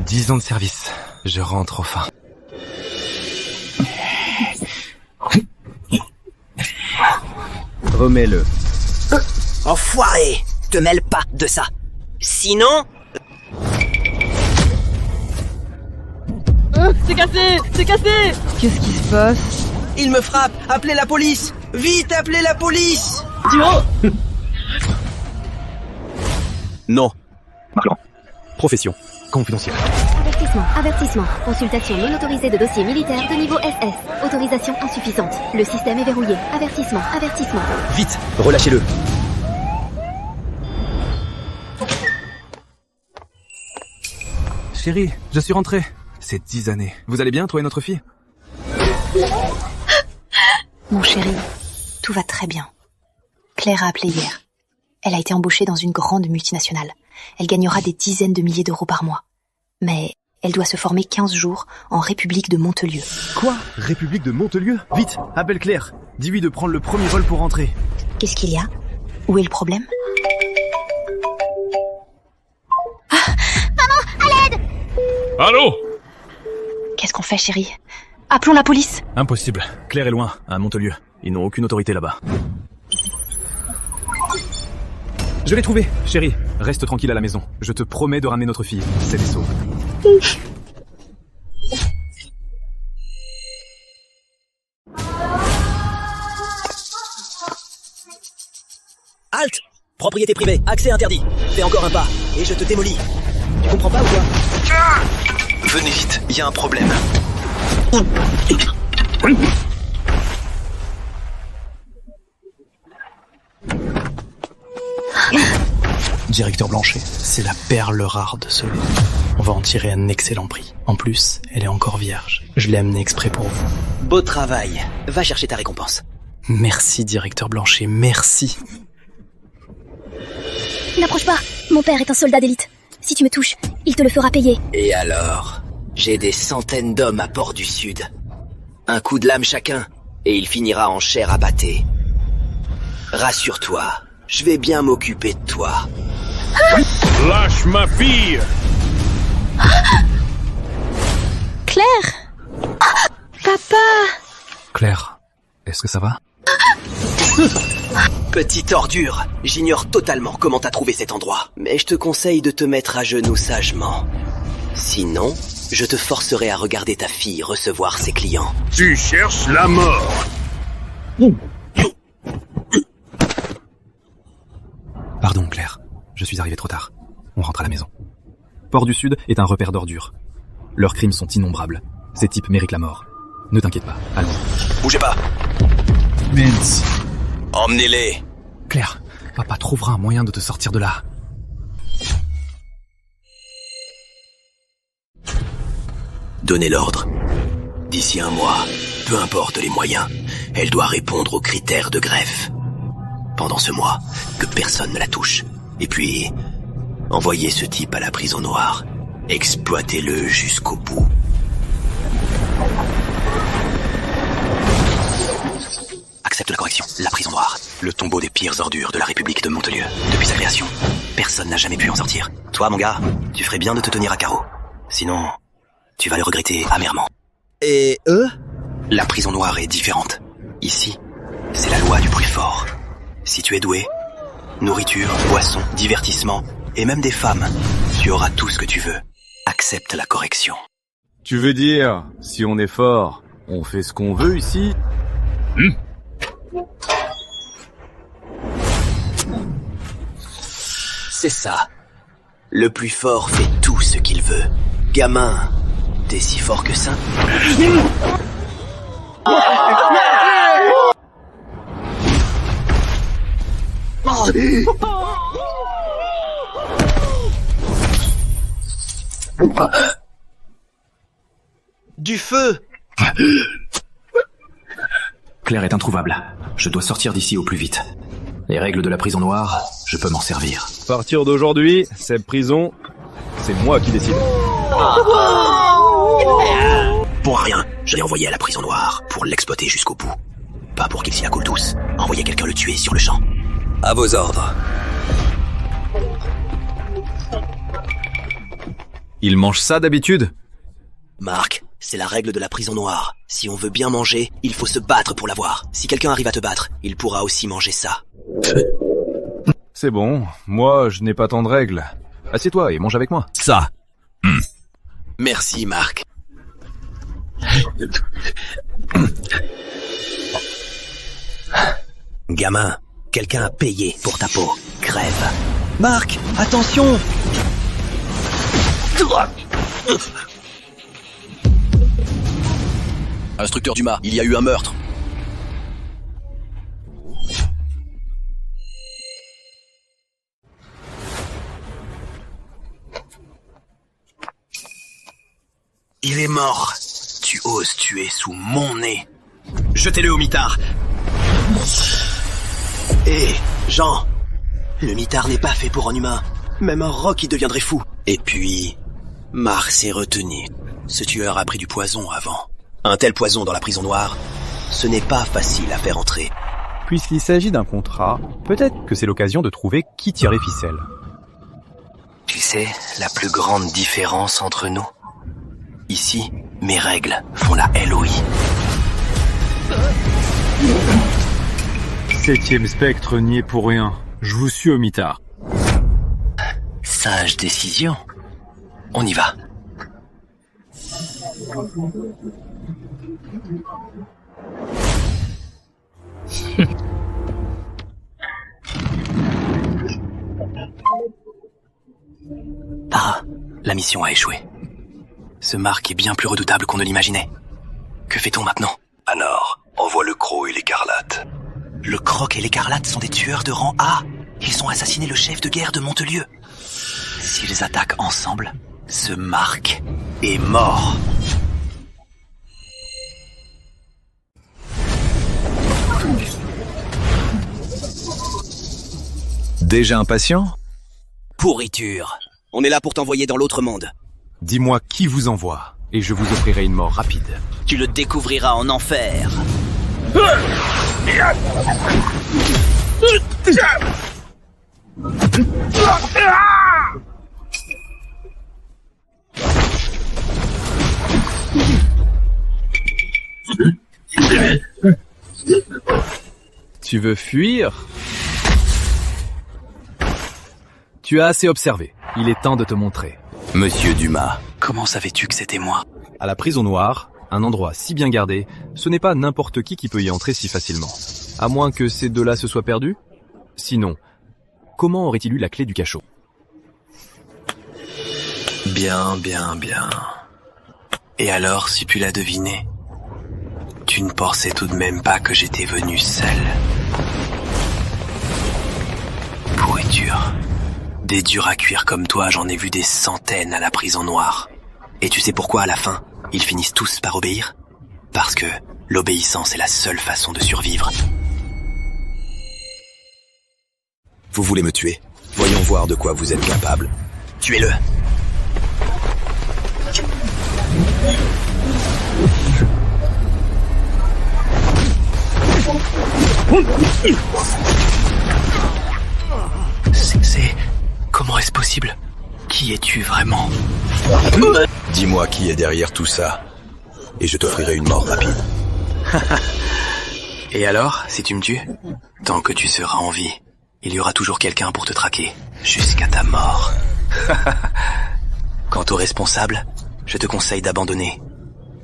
10 ans de service. Je rentre enfin. Remets-le. Enfoiré! Te mêle pas de ça. Sinon... C'est cassé! C'est cassé! Qu'est-ce qui se passe? Il me frappe! Appelez la police! Vite, appelez la police! Non. Marquant. Profession. Confidentielle. Avertissement. Consultation non autorisée de dossier militaire de niveau SS. Autorisation insuffisante. Le système est verrouillé. Avertissement. Vite, relâchez-le. Chérie, je suis rentré. C'est 10 années. Vous allez bien, toi et notre fille? Mon chéri, tout va très bien. Claire a appelé hier. Elle a été embauchée dans une grande multinationale. Elle gagnera des dizaines de milliers d'euros par mois. Mais elle doit se former 15 jours en République de Montelieu. Quoi? République de Montelieu? Vite, appelle Claire. Dis-lui de prendre le premier vol pour rentrer. Qu'est-ce qu'il y a? Où est le problème? Allô? Qu'est-ce qu'on fait, chérie? Appelons la police. Impossible. Claire est loin, à Montelieu. Ils n'ont aucune autorité là-bas. Je l'ai trouvé, chérie. Reste tranquille à la maison. Je te promets de ramener notre fille. C'est des sauves. Halte! Propriété privée, accès interdit. Fais encore un pas, et je te démolis. Tu comprends pas ou quoi? Venez vite, il y a un problème. Directeur Blanchet, c'est la perle rare de ce lot. On va en tirer un excellent prix. En plus, elle est encore vierge. Je l'ai amenée exprès pour vous. Beau travail. Va chercher ta récompense. Merci, directeur Blanchet, merci. N'approche pas. Mon père est un soldat d'élite. Si tu me touches, il te le fera payer. Et alors? J'ai des centaines d'hommes à Port du Sud. Un coup de lame chacun, et il finira en chair à pâté. Rassure-toi, je vais bien m'occuper de toi. Lâche ma fille! Claire! Papa! Claire, est-ce que ça va? Petite ordure, j'ignore totalement comment t'as trouvé cet endroit, mais je te conseille de te mettre à genoux sagement. Sinon, je te forcerai à regarder ta fille recevoir ses clients. Tu cherches la mort! Pardon, Claire. Je suis arrivé trop tard. On rentre à la maison. Port du Sud est un repère d'ordures. Leurs crimes sont innombrables. Ces types méritent la mort. Ne t'inquiète pas, allons. Bougez pas! Mince. Emmenez-les! Claire, papa trouvera un moyen de te sortir de là. Donnez l'ordre. D'ici un mois, peu importe les moyens, elle doit répondre aux critères de greffe. Pendant ce mois, que personne ne la touche. Et puis, envoyez ce type à la prison noire. Exploitez-le jusqu'au bout. Accepte la correction. La prison noire. Le tombeau des pires ordures de la République de Montelieu. Depuis sa création, personne n'a jamais pu en sortir. Toi, mon gars, tu ferais bien de te tenir à carreau. Sinon, tu vas le regretter amèrement. Et eux? La prison noire est différente. Ici, c'est la loi du plus fort. Si tu es doué, nourriture, boisson, divertissement, et même des femmes, tu auras tout ce que tu veux. Accepte la correction. Tu veux dire, si on est fort, on fait ce qu'on veut ici? C'est ça. Le plus fort fait tout ce qu'il veut. Gamin, t'es si fort que ça? Du feu! Claire est introuvable. Je dois sortir d'ici au plus vite. Les règles de la prison noire, je peux m'en servir. À partir d'aujourd'hui, cette prison, c'est moi qui décide. Pour rien, je l'ai envoyé à la prison noire pour l'exploiter jusqu'au bout. Pas pour qu'il s'y accoule tous. Envoyez quelqu'un le tuer sur le champ. À vos ordres. Il mange ça d'habitude? Marc, c'est la règle de la prison noire. Si on veut bien manger, il faut se battre pour l'avoir. Si quelqu'un arrive à te battre, il pourra aussi manger ça. C'est bon, moi je n'ai pas tant de règles. Assieds-toi et mange avec moi. Ça. Merci, Marc. Gamin, quelqu'un a payé pour ta peau. Crève. Marc, attention! Instructeur Dumas, il y a eu un meurtre. Il est mort. Tu oses tuer sous mon nez. Jetez-le au mitard. Hé, Jean, le mitard n'est pas fait pour un humain. Même un roc y deviendrait fou. Et puis, Marc s'est retenu. Ce tueur a pris du poison avant. Un tel poison dans la prison noire, ce n'est pas facile à faire entrer. Puisqu'il s'agit d'un contrat, peut-être que c'est l'occasion de trouver qui tire les ficelles. Tu sais, la plus grande différence entre nous? Ici, mes règles font la LOI. 7e spectre n'y est pour rien. Je vous suis au mitard. Sage décision. On y va. Ah, la mission a échoué. Ce Marc est bien plus redoutable qu'on ne l'imaginait. Que fait-on maintenant? Alors, envoie le Croc et l'Écarlate. Le Croc et l'Écarlate sont des tueurs de rang A. Ils ont assassiné le chef de guerre de Montelieu. S'ils attaquent ensemble, ce Marc est mort. Déjà impatient? Pourriture. On est là pour t'envoyer dans l'autre monde. Dis-moi qui vous envoie, et je vous offrirai une mort rapide. Tu le découvriras en enfer. Tu veux fuir? Tu as assez observé. Il est temps de te montrer. Monsieur Dumas, comment savais-tu que c'était moi? À la prison noire, un endroit si bien gardé, ce n'est pas n'importe qui peut y entrer si facilement. À moins que ces deux-là se soient perdus? Sinon, comment aurait-il eu la clé du cachot? Bien. Et alors, si tu l'as deviné, tu ne pensais tout de même pas que j'étais venu seul. Pourriture. Des durs à cuire comme toi, j'en ai vu des centaines à la prison noire. Et tu sais pourquoi à la fin, ils finissent tous par obéir? Parce que l'obéissance est la seule façon de survivre. Vous voulez me tuer? Voyons voir de quoi vous êtes capable. Tuez-le. C'est... Comment est-ce possible? Qui es-tu vraiment? Dis-moi qui est derrière tout ça, et je t'offrirai une mort rapide. Et alors, si tu me tues? Tant que tu seras en vie, il y aura toujours quelqu'un pour te traquer, jusqu'à ta mort. Quant aux responsables, je te conseille d'abandonner.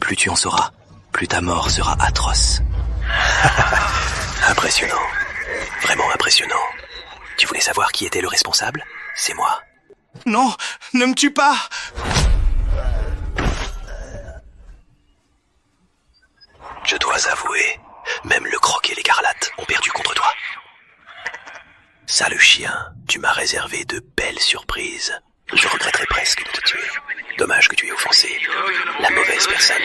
Plus tu en sauras, plus ta mort sera atroce. Impressionnant. Vraiment impressionnant. Tu voulais savoir qui était le responsable? C'est moi. Non, ne me tue pas! Je dois avouer, même le Croc et l'Écarlate ont perdu contre toi. Sale chien, tu m'as réservé de belles surprises. Je regretterais presque de te tuer. Dommage que tu aies offensé la mauvaise personne.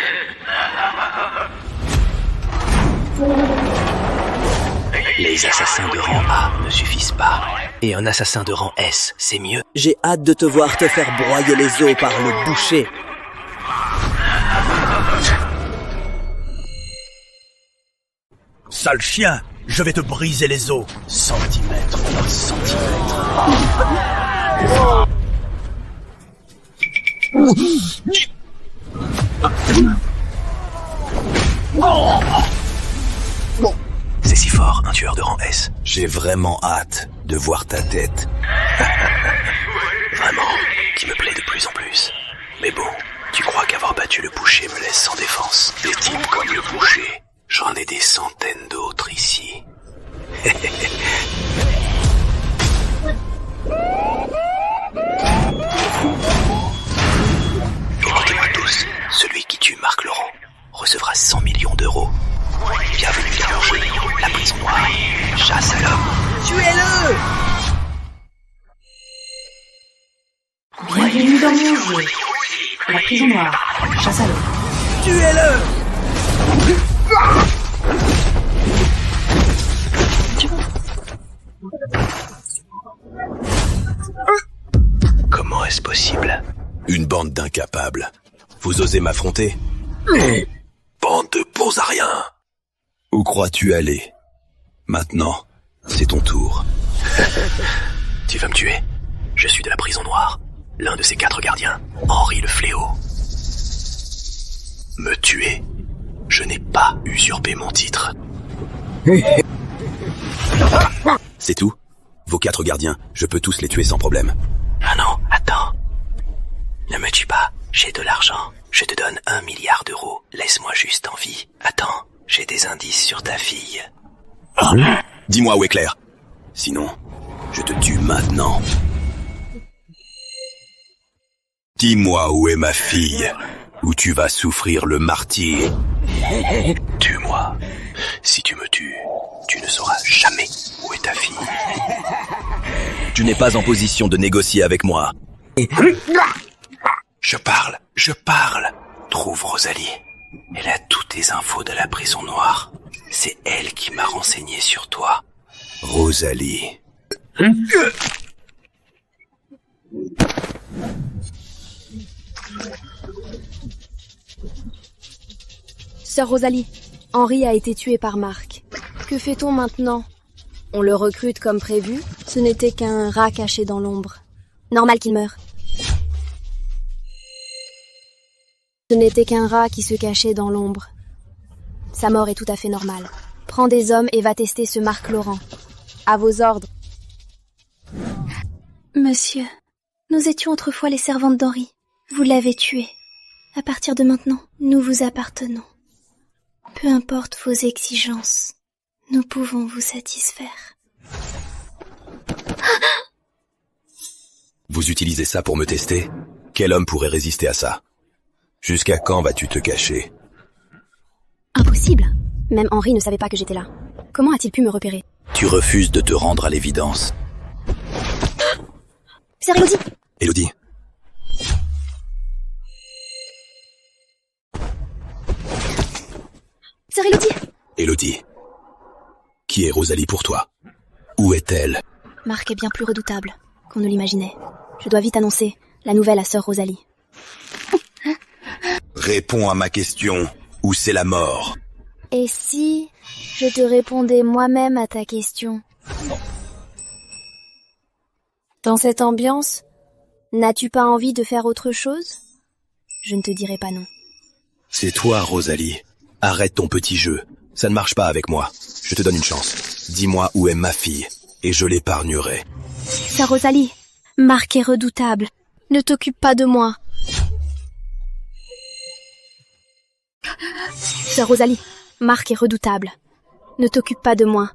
Les assassins de rang A ne suffisent pas. Et un assassin de rang S, c'est mieux. J'ai hâte de te voir te faire broyer les os par le boucher. Sale chien, je vais te briser les os, centimètre par centimètre. C'est si fort, un tueur de rang S. J'ai vraiment hâte de voir ta tête. Vraiment, qui me plaît de plus en plus. Mais bon, tu crois qu'avoir battu le boucher me laisse sans défense? Des types comme le boucher, j'en ai des centaines d'autres ici. Écoutez-moi tous, celui qui tue Marc Laurent recevra 100 millions d'euros. Bienvenue dans le jeu, la prison noire, chasse à l'homme. Tuez-le! Bienvenue dans mon jeu. La prison noire. Chasse à l'homme. Tuez-le! Comment est-ce possible? Une bande d'incapables. Vous osez m'affronter? Bande de bons à rien. Où crois-tu aller? Maintenant, c'est ton tour. Tu vas me tuer? Je suis de la prison noire. L'un de ses 4 gardiens, Henri le Fléau. Me tuer? Je n'ai pas usurpé mon titre. C'est tout? Vos 4 gardiens, je peux tous les tuer sans problème. Ah non, attends. Ne me tue pas, j'ai de l'argent. Je te donne 1 milliard d'euros. Laisse-moi juste en vie. Attends, j'ai des indices sur ta fille. Dis-moi où est Claire. Sinon, je te tue maintenant. Dis-moi où est ma fille, ou tu vas souffrir le martyre. Tue-moi. Si tu me tues, tu ne sauras jamais où est ta fille. Tu n'es pas en position de négocier avec moi. Je parle. Trouve Rosalie. Elle a toutes les infos de la prison noire. C'est elle qui m'a renseigné sur toi. Rosalie. Sœur Rosalie, Henri a été tué par Marc. Que fait-on maintenant? On le recrute comme prévu? Ce n'était qu'un rat caché dans l'ombre. Normal qu'il meure. Ce n'était qu'un rat qui se cachait dans l'ombre. Sa mort est tout à fait normale. Prends des hommes et va tester ce Marc Laurent. À vos ordres. Monsieur, nous étions autrefois les servantes d'Henri. Vous l'avez tué. À partir de maintenant, nous vous appartenons. Peu importe vos exigences, nous pouvons vous satisfaire. Vous utilisez ça pour me tester? Quel homme pourrait résister à ça? Jusqu'à quand vas-tu te cacher? Impossible. Même Henri ne savait pas que j'étais là. Comment a-t-il pu me repérer? Tu refuses de te rendre à l'évidence. Sœur Élodie! Élodie. Sœur Élodie! Élodie. Qui est Rosalie pour toi? Où est-elle? Marc est bien plus redoutable qu'on ne l'imaginait. Je dois vite annoncer la nouvelle à sœur Rosalie. Réponds à ma question. Où c'est la mort? Et si je te répondais moi-même à ta question? Dans cette ambiance, n'as-tu pas envie de faire autre chose? Je ne te dirai pas non. C'est toi, Rosalie. Arrête ton petit jeu. Ça ne marche pas avec moi. Je te donne une chance. Dis-moi où est ma fille, et je l'épargnerai. Sœur Rosalie, Marc est redoutable. Ne t'occupe pas de moi. Sœur Rosalie, Marc est redoutable. Ne t'occupe pas de moi.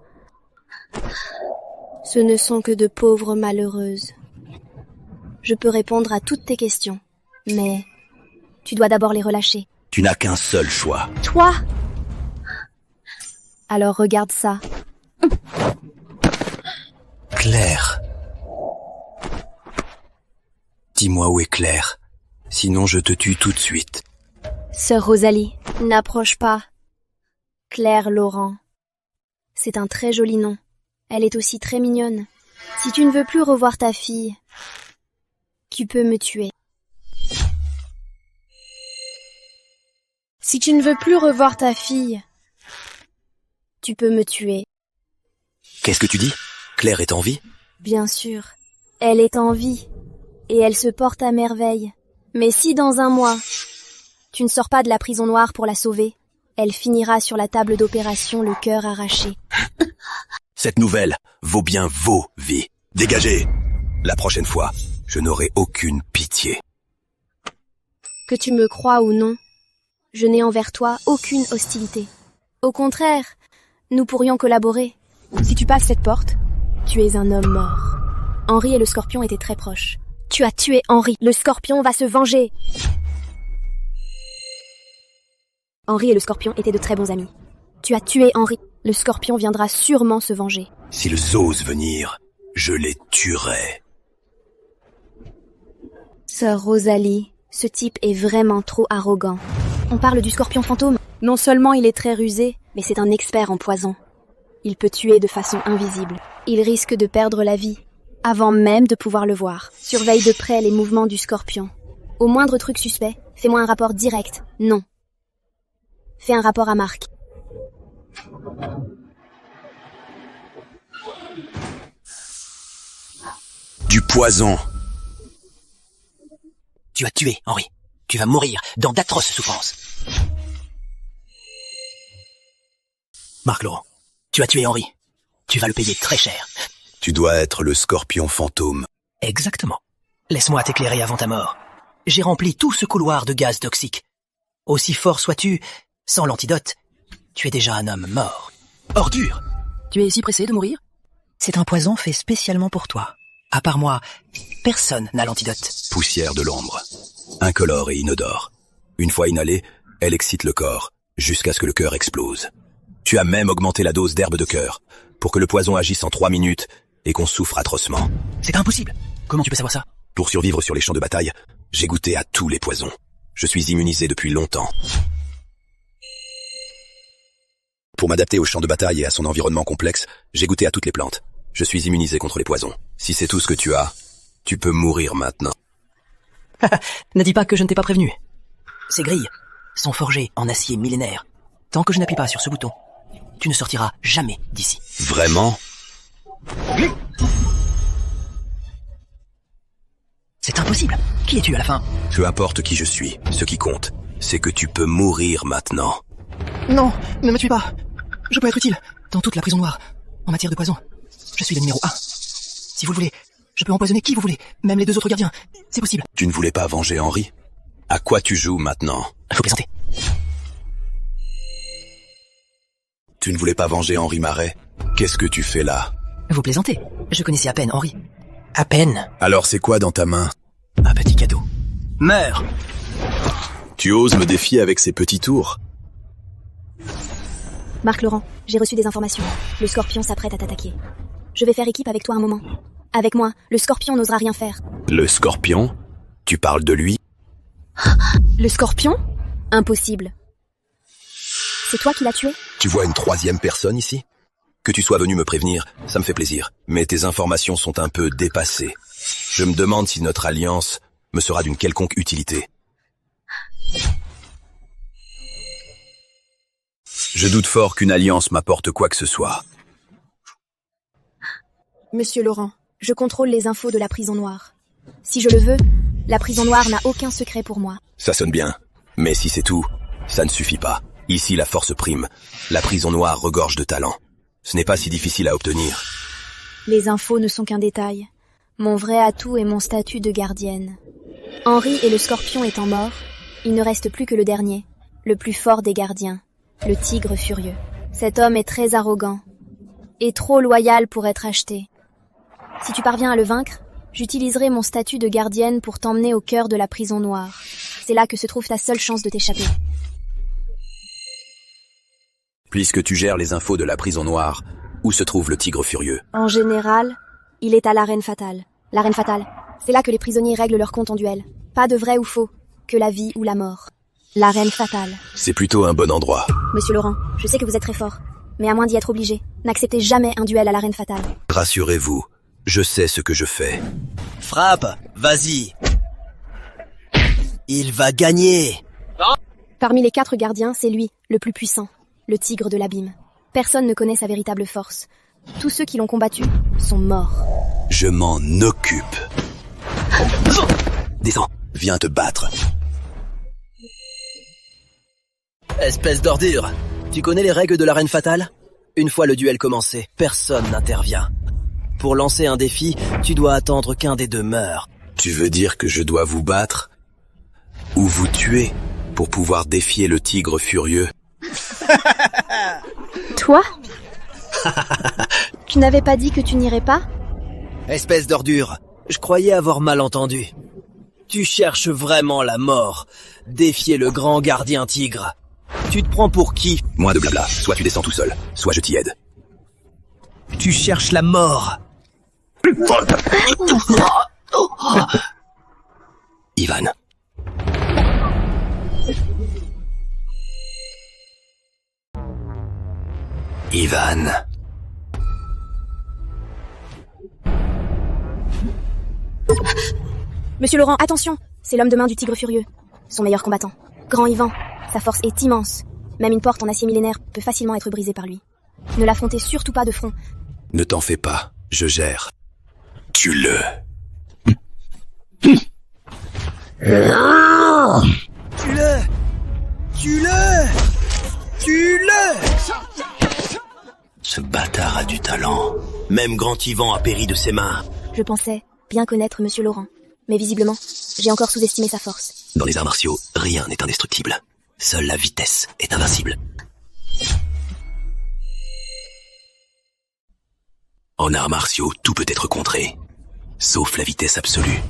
Ce ne sont que de pauvres malheureuses. Je peux répondre à toutes tes questions, mais tu dois d'abord les relâcher. Tu n'as qu'un seul choix. Toi? Alors regarde ça. Claire. Dis-moi où est Claire. Sinon je te tue tout de suite. Sœur Rosalie, n'approche pas. Claire Laurent. C'est un très joli nom. Elle est aussi très mignonne. Si tu ne veux plus revoir ta fille, tu peux me tuer. Si tu ne veux plus revoir ta fille, tu peux me tuer. Qu'est-ce que tu dis? Claire est en vie? Bien sûr, elle est en vie, et elle se porte à merveille. Mais si dans un mois, tu ne sors pas de la prison noire pour la sauver, elle finira sur la table d'opération, le cœur arraché. Cette nouvelle vaut bien vos vies. Dégagez! La prochaine fois, je n'aurai aucune pitié. Que tu me crois ou non, je n'ai envers toi aucune hostilité. Au contraire, nous pourrions collaborer. Si tu passes cette porte, tu es un homme mort. Henri et le Scorpion étaient très proches. Tu as tué Henri. Le Scorpion va se venger. Henri et le Scorpion étaient de très bons amis. Tu as tué Henri. Le Scorpion viendra sûrement se venger. S'ils osent venir, je les tuerai. Sœur Rosalie, ce type est vraiment trop arrogant. On parle du Scorpion fantôme. Non seulement il est très rusé, mais c'est un expert en poison. Il peut tuer de façon invisible. Il risque de perdre la vie, avant même de pouvoir le voir. Surveille de près les mouvements du Scorpion. Au moindre truc suspect, fais-moi un rapport direct. Non. Fais un rapport à Marc. Du poison. Tu as tué Henri. Tu vas mourir dans d'atroces souffrances. Marc Laurent, tu as tué Henri. Tu vas le payer très cher. Tu dois être le Scorpion fantôme. Exactement. Laisse-moi t'éclairer avant ta mort. J'ai rempli tout ce couloir de gaz toxique. Aussi fort sois-tu, sans l'antidote, tu es déjà un homme mort. Ordure! Tu es si pressé de mourir? C'est un poison fait spécialement pour toi. À part moi, personne n'a l'antidote. Poussière de l'ombre. Incolore et inodore. Une fois inhalée, elle excite le corps, jusqu'à ce que le cœur explose. Tu as même augmenté la dose d'herbe de cœur, pour que le poison agisse en 3 minutes et qu'on souffre atrocement. C'est impossible. Comment tu peux savoir ça? Pour survivre sur les champs de bataille, j'ai goûté à tous les poisons. Je suis immunisé depuis longtemps. Pour m'adapter au champ de bataille et à son environnement complexe, j'ai goûté à toutes les plantes. Je suis immunisé contre les poisons. Si c'est tout ce que tu as, tu peux mourir maintenant. Ne dis pas que je ne t'ai pas prévenu. Ces grilles sont forgées en acier millénaire. Tant que je n'appuie pas sur ce bouton, tu ne sortiras jamais d'ici. Vraiment? C'est impossible. Qui es-tu à la fin? Peu importe qui je suis, ce qui compte, c'est que tu peux mourir maintenant. Non, ne me tue pas. Je peux être utile dans toute la prison noire, en matière de poison. Je suis le numéro 1. Si vous le voulez, je peux empoisonner qui vous voulez, même les 2 autres gardiens. C'est possible. Tu ne voulais pas venger Henri? À quoi tu joues maintenant? Faut plaisanter. Tu ne voulais pas venger Henri Marais? Qu'est-ce que tu fais là? Vous plaisantez. Je connaissais à peine Henri. À peine. Alors c'est quoi dans ta main? Un petit cadeau. Meurs! Tu oses me défier avec ces petits tours? Marc Laurent, j'ai reçu des informations. Le Scorpion s'apprête à t'attaquer. Je vais faire équipe avec toi un moment. Avec moi, le Scorpion n'osera rien faire. Le Scorpion? Tu parles de lui? Le Scorpion? Impossible. C'est toi qui l'as tué? Tu vois une 3e personne ici? Que tu sois venu me prévenir, ça me fait plaisir. Mais tes informations sont un peu dépassées. Je me demande si notre alliance me sera d'une quelconque utilité. Je doute fort qu'une alliance m'apporte quoi que ce soit. Monsieur Laurent, je contrôle les infos de la prison noire. Si je le veux, la prison noire n'a aucun secret pour moi. Ça sonne bien. Mais si c'est tout, ça ne suffit pas. Ici, la force prime. La prison noire regorge de talent. Ce n'est pas si difficile à obtenir. Les infos ne sont qu'un détail. Mon vrai atout est mon statut de gardienne. Henri et le Scorpion étant morts, il ne reste plus que le dernier, le plus fort des gardiens, le tigre furieux. Cet homme est très arrogant et trop loyal pour être acheté. Si tu parviens à le vaincre, j'utiliserai mon statut de gardienne pour t'emmener au cœur de la prison noire. C'est là que se trouve ta seule chance de t'échapper. Puisque tu gères les infos de la prison noire, où se trouve le tigre furieux? En général, il est à l'arène fatale. L'arène fatale, c'est là que les prisonniers règlent leur compte en duel. Pas de vrai ou faux, que la vie ou la mort. L'arène fatale. C'est plutôt un bon endroit. Monsieur Laurent, je sais que vous êtes très fort, mais à moins d'y être obligé, n'acceptez jamais un duel à l'arène fatale. Rassurez-vous, je sais ce que je fais. Frappe, vas-y. Il va gagner. Parmi les 4 gardiens, c'est lui, le plus puissant, le tigre de l'abîme. Personne ne connaît sa véritable force. Tous ceux qui l'ont combattu sont morts. Je m'en occupe. Descends. viens te battre. Espèce d'ordure. Tu connais les règles de l'arène fatale? Une fois le duel commencé, personne n'intervient. Pour lancer un défi, tu dois attendre qu'un des deux meure. Tu veux dire que je dois vous battre? Ou vous tuer pour pouvoir défier le tigre furieux? Toi? Tu n'avais pas dit que tu n'irais pas? Espèce d'ordure, je croyais avoir mal entendu. Tu cherches vraiment la mort. Défier le grand gardien tigre. Tu te prends pour qui? Moins de blabla, soit tu descends tout seul, soit je t'y aide. Tu cherches la mort. Ivan. Ivan. Monsieur Laurent, attention! C'est l'homme de main du tigre furieux. Son meilleur combattant. Grand Ivan. Sa force est immense. Même une porte en acier millénaire peut facilement être brisée par lui. Ne l'affrontez surtout pas de front. Ne t'en fais pas, je gère. Tue-le. Tue-le! Tue-le! Tue-le! Ce bâtard a du talent. Même Grand Ivan a péri de ses mains. Je pensais bien connaître Monsieur Laurent. Mais visiblement, j'ai encore sous-estimé sa force. Dans les arts martiaux, rien n'est indestructible. Seule la vitesse est invincible. En arts martiaux, tout peut être contré. Sauf la vitesse absolue.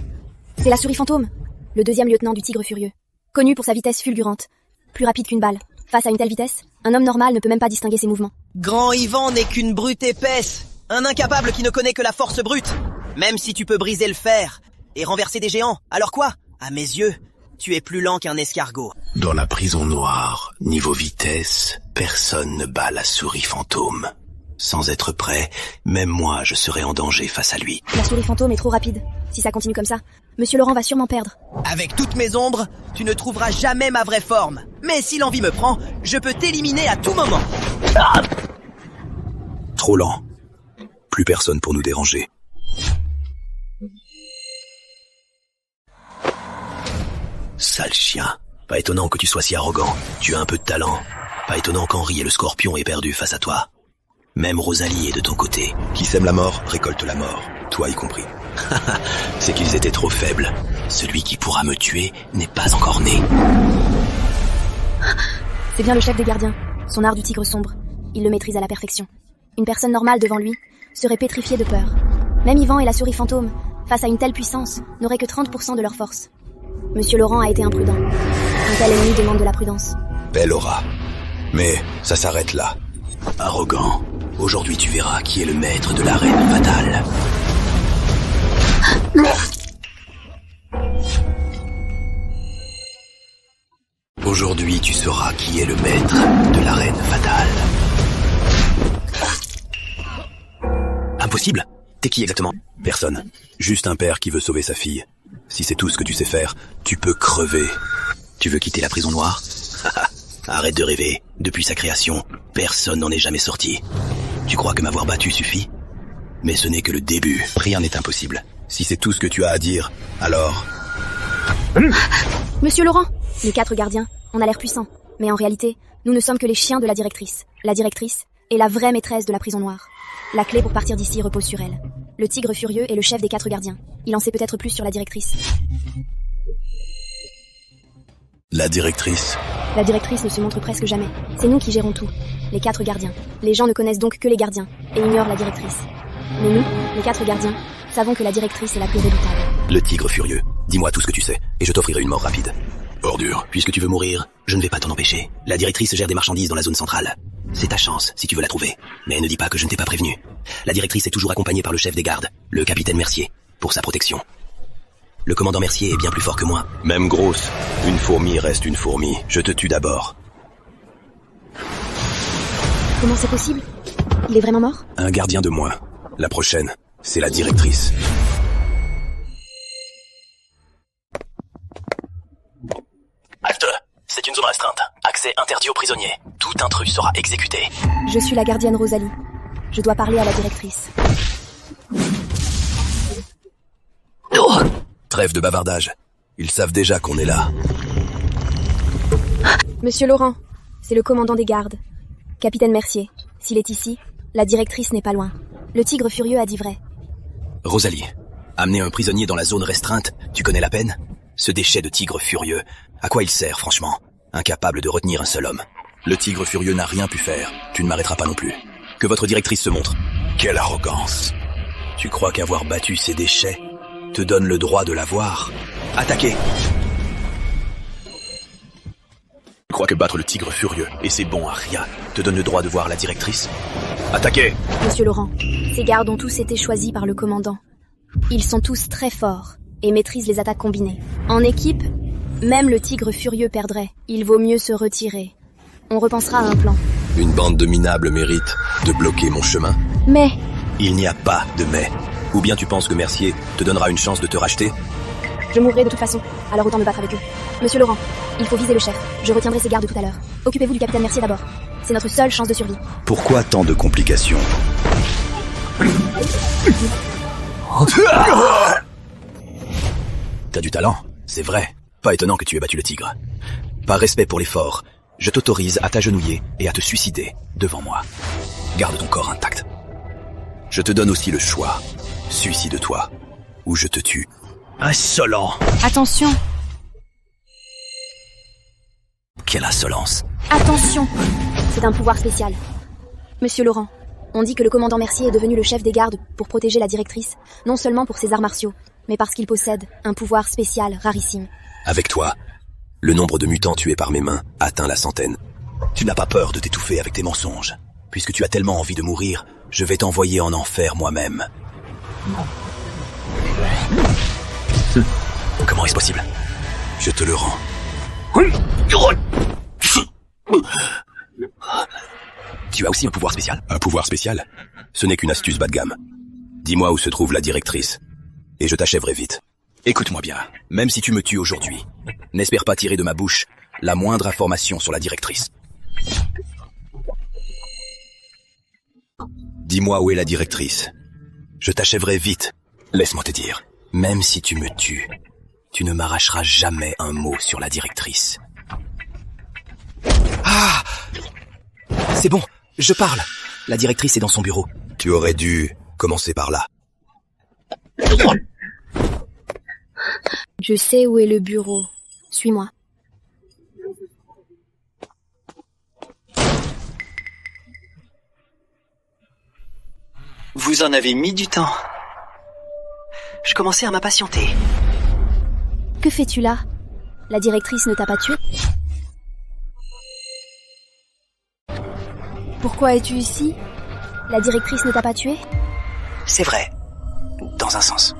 C'est la souris fantôme, le deuxième lieutenant du tigre furieux. Connu pour sa vitesse fulgurante. Plus rapide qu'une balle. Face à une telle vitesse, un homme normal ne peut même pas distinguer ses mouvements. Grand Ivan n'est qu'une brute épaisse. Un incapable qui ne connaît que la force brute. Même si tu peux briser le fer et renverser des géants, alors quoi? À mes yeux, tu es plus lent qu'un escargot. Dans la prison noire, niveau vitesse, personne ne bat la souris fantôme. Sans être prêt, même moi je serais en danger face à lui. La souris fantôme est trop rapide. Si ça continue comme ça, Monsieur Laurent va sûrement perdre. Avec toutes mes ombres, tu ne trouveras jamais ma vraie forme. Mais si l'envie me prend, je peux t'éliminer à tout moment. Trop lent. Plus personne pour nous déranger. Sale chien. Pas étonnant que tu sois si arrogant. Tu as un peu de talent. Pas étonnant qu'Henri et le Scorpion aient perdu face à toi. Même Rosalie est de ton côté. Qui sème la mort, récolte la mort. Toi y compris. C'est qu'ils étaient trop faibles. Celui qui pourra me tuer n'est pas encore né. C'est bien le chef des gardiens. Son art du tigre sombre. Il le maîtrise à la perfection. Une personne normale devant lui serait pétrifiée de peur. Même Ivan et la souris fantôme, face à une telle puissance, n'auraient que 30% de leur force. Monsieur Laurent a été imprudent. Un tel ennemi demande de la prudence. Belle aura. Mais ça s'arrête là. Arrogant. Aujourd'hui tu verras qui est le maître de l'arène fatale. Aujourd'hui tu sauras qui est le maître de l'arène fatale. Impossible. T'es qui exactement? Personne. Juste un père qui veut sauver sa fille. Si c'est tout ce que tu sais faire, tu peux crever. Tu veux quitter la prison noire? Arrête de rêver. Depuis sa création, personne n'en est jamais sorti. Tu crois que m'avoir battu suffit? Mais ce n'est que le début. Rien n'est impossible. Si c'est tout ce que tu as à dire, alors... Monsieur Laurent, les 4 gardiens, on a l'air puissants. Mais en réalité, nous ne sommes que les chiens de la directrice. La directrice est la vraie maîtresse de la prison noire. La clé pour partir d'ici repose sur elle. Le tigre furieux est le chef des 4 gardiens. Il en sait peut-être plus sur la directrice. La directrice? La directrice ne se montre presque jamais. C'est nous qui gérons tout. Les 4 gardiens. Les gens ne connaissent donc que les gardiens et ignorent la directrice. Mais nous, les 4 gardiens, savons que la directrice est la plus redoutable. Le tigre furieux. Dis-moi tout ce que tu sais, et je t'offrirai une mort rapide. Ordure. Puisque tu veux mourir, je ne vais pas t'en empêcher. La directrice gère des marchandises dans la zone centrale. C'est ta chance, si tu veux la trouver. Mais ne dis pas que je ne t'ai pas prévenu. La directrice est toujours accompagnée par le chef des gardes, le capitaine Mercier, pour sa protection. Le commandant Mercier est bien plus fort que moi. Même grosse, une fourmi reste une fourmi. Je te tue d'abord. Comment c'est possible? Il est vraiment mort? Un gardien de moins. La prochaine, c'est la directrice. Halte! C'est une zone restreinte. Accès interdit aux prisonniers. Tout intrus sera exécuté. Je suis la gardienne Rosalie. Je dois parler à la directrice. Trêve de bavardage. Ils savent déjà qu'on est là. Monsieur Laurent, c'est le commandant des gardes. Capitaine Mercier, s'il est ici, la directrice n'est pas loin. Le tigre furieux a dit vrai. Rosalie, amener un prisonnier dans la zone restreinte, tu connais la peine? Ce déchet de tigre furieux, à quoi il sert, franchement? Incapable de retenir un seul homme. Le tigre furieux n'a rien pu faire. Tu ne m'arrêteras pas non plus. Que votre directrice se montre. Quelle arrogance! Tu crois qu'avoir battu ces déchets te donne le droit de la voir? Attaquez! Tu crois que battre le tigre furieux, et c'est bon à rien, te donne le droit de voir la directrice? Attaquez! Monsieur Laurent, ces gardes ont tous été choisis par le commandant. Ils sont tous très forts et maîtrisent les attaques combinées. En équipe, même le tigre furieux perdrait. Il vaut mieux se retirer. On repensera à un plan. Une bande de minables mérite de bloquer mon chemin? Mais... Il n'y a pas de mais. Ou bien tu penses que Mercier te donnera une chance de te racheter? Je mourrai de toute façon, alors autant me battre avec eux. Monsieur Laurent, il faut viser le chef. Je retiendrai ces gardes tout à l'heure. Occupez-vous du capitaine Mercier d'abord. C'est notre seule chance de survie. Pourquoi tant de complications? T'as du talent, c'est vrai. Pas étonnant que tu aies battu le tigre. Par respect pour l'effort, je t'autorise à t'agenouiller et à te suicider devant moi. Garde ton corps intact. Je te donne aussi le choix. Suicide-toi, ou je te tue. Insolent! Attention! Quelle insolence! Attention! C'est un pouvoir spécial. Monsieur Laurent, on dit que le commandant Mercier est devenu le chef des gardes pour protéger la directrice, non seulement pour ses arts martiaux, mais parce qu'il possède un pouvoir spécial rarissime. Avec toi, le nombre de mutants tués par mes mains atteint la centaine. Tu n'as pas peur de t'étouffer avec tes mensonges. Puisque tu as tellement envie de mourir, je vais t'envoyer en enfer moi-même. Comment est-ce possible? Je te le rends. Tu as aussi un pouvoir spécial? Un pouvoir spécial? Ce n'est qu'une astuce bas de gamme. Dis-moi où se trouve la directrice, et je t'achèverai vite. Écoute-moi bien, même si tu me tues aujourd'hui, n'espère pas tirer de ma bouche la moindre information sur la directrice. Dis-moi où est la directrice. Je t'achèverai vite. Laisse-moi te dire, même si tu me tues, tu ne m'arracheras jamais un mot sur la directrice. Ah! C'est bon, je parle. La directrice est dans son bureau. Tu aurais dû commencer par là. Je sais où est le bureau. Suis-moi. Vous en avez mis du temps. Je commençais à m'impatienter. Que fais-tu là? La directrice ne t'a pas tué? Pourquoi es-tu ici? La directrice ne t'a pas tué? C'est vrai. Dans un sens.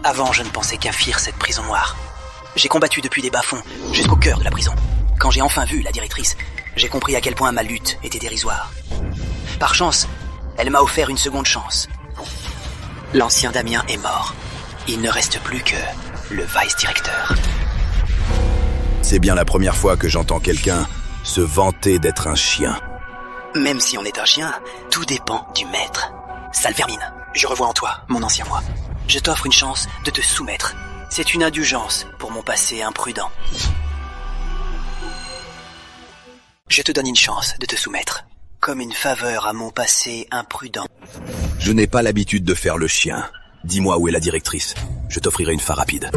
Avant, je ne pensais qu'à fuir cette prison noire. J'ai combattu depuis les bas-fonds jusqu'au cœur de la prison. Quand j'ai enfin vu la directrice, j'ai compris à quel point ma lutte était dérisoire. Par chance, elle m'a offert une seconde chance. L'ancien Damien est mort. Il ne reste plus que le vice-directeur. C'est bien la première fois que j'entends quelqu'un se vanter d'être un chien. Même si on est un chien, tout dépend du maître. Sale vermine, je revois en toi, mon ancien moi. Je t'offre une chance de te soumettre. C'est une indulgence pour mon passé imprudent. Je te donne une chance de te soumettre, comme une faveur à mon passé imprudent. Je n'ai pas l'habitude de faire le chien. Dis-moi où est la directrice. Je t'offrirai une fa rapide.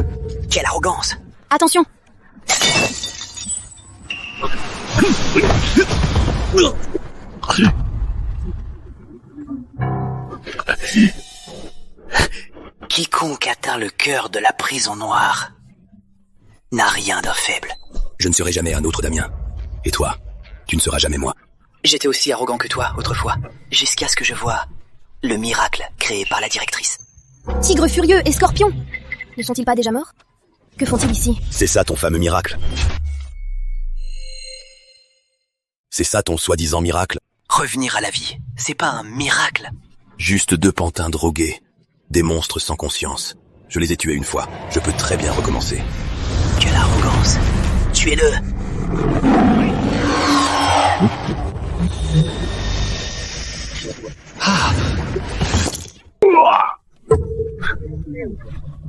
Quelle arrogance! Attention! Quiconque atteint le cœur de la prison noire n'a rien d'un faible. Je ne serai jamais un autre Damien. Et toi, tu ne seras jamais moi. J'étais aussi arrogant que toi autrefois, jusqu'à ce que je voie le miracle créé par la directrice. Tigre furieux et scorpion! Ne sont-ils pas déjà morts? Que font-ils ici? C'est ça ton fameux miracle. C'est ça ton soi-disant miracle. Revenir à la vie, c'est pas un miracle. Juste deux pantins drogués. Des monstres sans conscience. Je les ai tués une fois. Je peux très bien recommencer. Quelle arrogance. Tuez-le. Ah.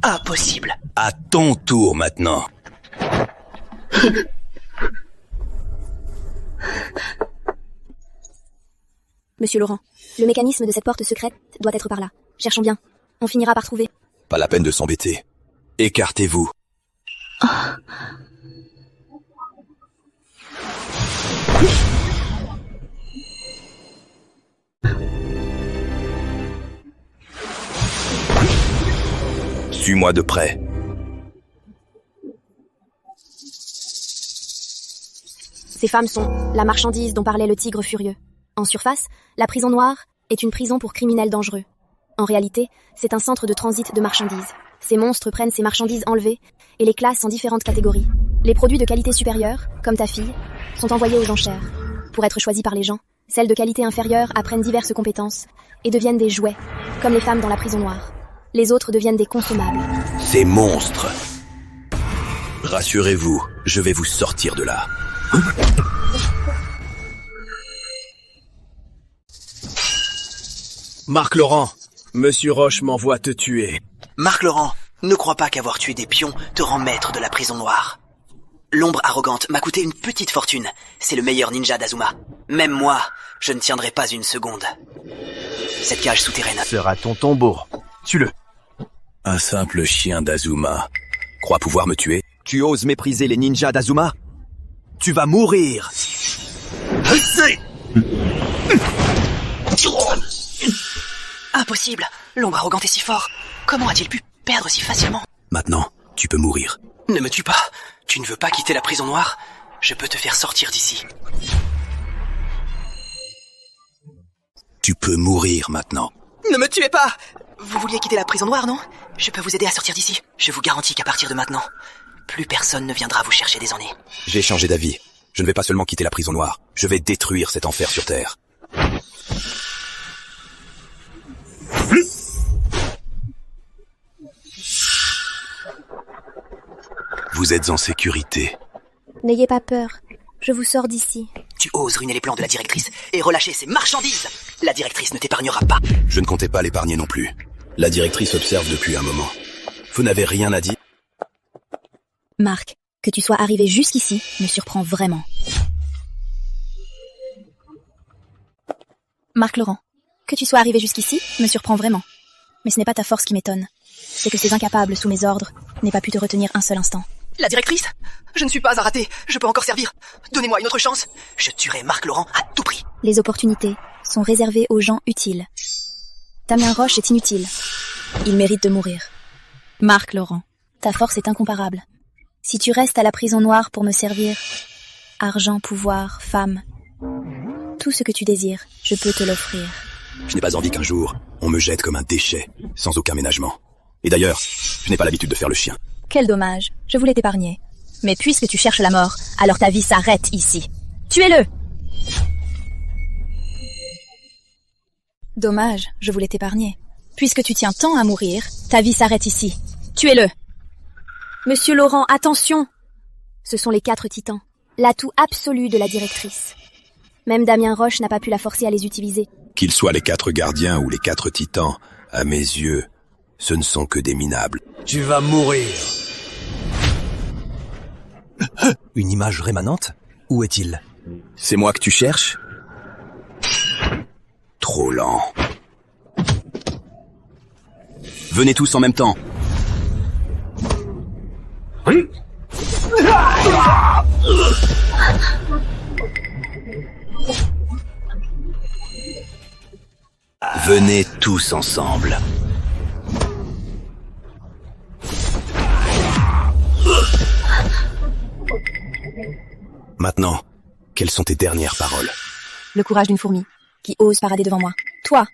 Impossible. À ton tour maintenant. Monsieur Laurent, le mécanisme de cette porte secrète doit être par là. Cherchons bien. On finira par trouver. Pas la peine de s'embêter. Écartez-vous. Suis-moi de près. Ces femmes sont la marchandise dont parlait le tigre furieux. En surface, la prison noire est une prison pour criminels dangereux. En réalité, c'est un centre de transit de marchandises. Ces monstres prennent ces marchandises enlevées et les classent en différentes catégories. Les produits de qualité supérieure, comme ta fille, sont envoyés aux enchères. Pour être choisis par les gens, celles de qualité inférieure apprennent diverses compétences et deviennent des jouets, comme les femmes dans la prison noire. Les autres deviennent des consommables. Ces monstres. Rassurez-vous, je vais vous sortir de là. Marc Laurent, Monsieur Roche m'envoie te tuer. Marc Laurent, ne crois pas qu'avoir tué des pions te rend maître de la prison noire. L'ombre arrogante m'a coûté une petite fortune. C'est le meilleur ninja d'Azuma. Même moi, je ne tiendrai pas une seconde. Cette cage souterraine sera ton tombeau. Tue-le. Un simple chien d'Azuma. Crois pouvoir me tuer? Tu oses mépriser les ninjas d'Azuma? Tu vas mourir! Impossible! L'ombre arrogante est si fort. Comment a-t-il pu perdre si facilement? Maintenant, tu peux mourir. Ne me tue pas. Tu ne veux pas quitter la prison noire? Je peux te faire sortir d'ici. Tu peux mourir maintenant. Ne me tuez pas! Vous vouliez quitter la prison noire, non? Je peux vous aider à sortir d'ici. Je vous garantis qu'à partir de maintenant, plus personne ne viendra vous chercher des ennuis. J'ai changé d'avis. Je ne vais pas seulement quitter la prison noire. Je vais détruire cet enfer sur Terre. Vous êtes en sécurité. N'ayez pas peur. Je vous sors d'ici. Tu oses ruiner les plans de la directrice et relâcher ses marchandises. La directrice ne t'épargnera pas. Je ne comptais pas l'épargner non plus. La directrice observe depuis un moment. Vous n'avez rien à dire? Marc, que tu sois arrivé jusqu'ici me surprend vraiment. Marc Laurent, que tu sois arrivé jusqu'ici me surprend vraiment. Mais ce n'est pas ta force qui m'étonne. C'est que ces incapables sous mes ordres n'aient pas pu te retenir un seul instant. La directrice? Je ne suis pas à rater. Je peux encore servir. Donnez-moi une autre chance. Je tuerai Marc Laurent à tout prix. Les opportunités sont réservées aux gens utiles. Damien Roche est inutile. Il mérite de mourir. Marc Laurent, ta force est incomparable. Si tu restes à la prison noire pour me servir, argent, pouvoir, femme, tout ce que tu désires, je peux te l'offrir. Je n'ai pas envie qu'un jour, on me jette comme un déchet, sans aucun ménagement. Et d'ailleurs, je n'ai pas l'habitude de faire le chien. Quel dommage, je voulais t'épargner. Mais puisque tu cherches la mort, alors ta vie s'arrête ici. Tuez-le! Dommage, je voulais t'épargner. Puisque tu tiens tant à mourir, ta vie s'arrête ici. Tuez-le! Monsieur Laurent, attention! Ce sont les 4 titans, l'atout absolu de la directrice. Même Damien Roche n'a pas pu la forcer à les utiliser. Qu'ils soient les 4 gardiens ou les 4 titans, à mes yeux, ce ne sont que des minables. Tu vas mourir. Une image rémanente? Où est-il? C'est moi que tu cherches? Trop lent. Venez tous en même temps. Venez tous ensemble. Maintenant, quelles sont tes dernières paroles? Le courage d'une fourmi, qui ose parader devant moi. Toi,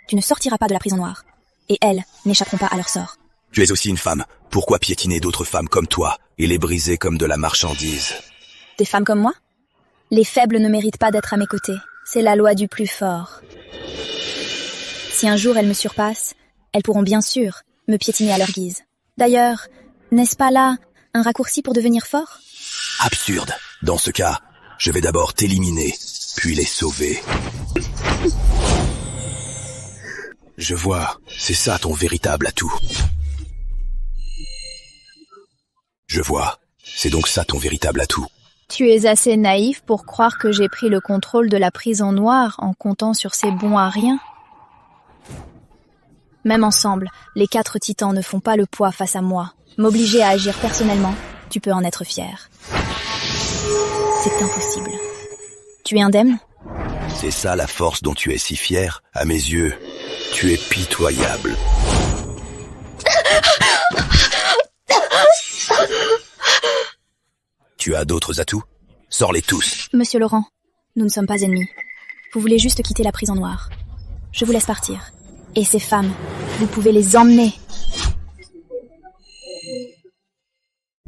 tu ne sortiras pas de la prison noire. Et elles n'échapperont pas à leur sort. Tu es aussi une femme. Pourquoi piétiner d'autres femmes comme toi et les briser comme de la marchandise? Des femmes comme moi? Les faibles ne méritent pas d'être à mes côtés. C'est la loi du plus fort. Si un jour elles me surpassent, elles pourront bien sûr me piétiner à leur guise. D'ailleurs, n'est-ce pas là un raccourci pour devenir fort? Absurde. Dans ce cas, je vais d'abord t'éliminer, puis les sauver. Je vois, c'est ça ton véritable atout. Je vois, C'est donc ça ton véritable atout. Tu es assez naïf pour croire que j'ai pris le contrôle de la prison noire en comptant sur ces bons à rien. Même ensemble, les 4 titans ne font pas le poids face à moi. M'obliger à agir personnellement, tu peux en être fier. C'est impossible. Tu es indemne ? C'est ça la force dont tu es si fier. À mes yeux, tu es pitoyable. Tu as d'autres atouts ? Sors-les tous. Monsieur Laurent, nous ne sommes pas ennemis. Vous voulez juste quitter la prison noire. Je vous laisse partir. Et ces femmes, vous pouvez les emmener.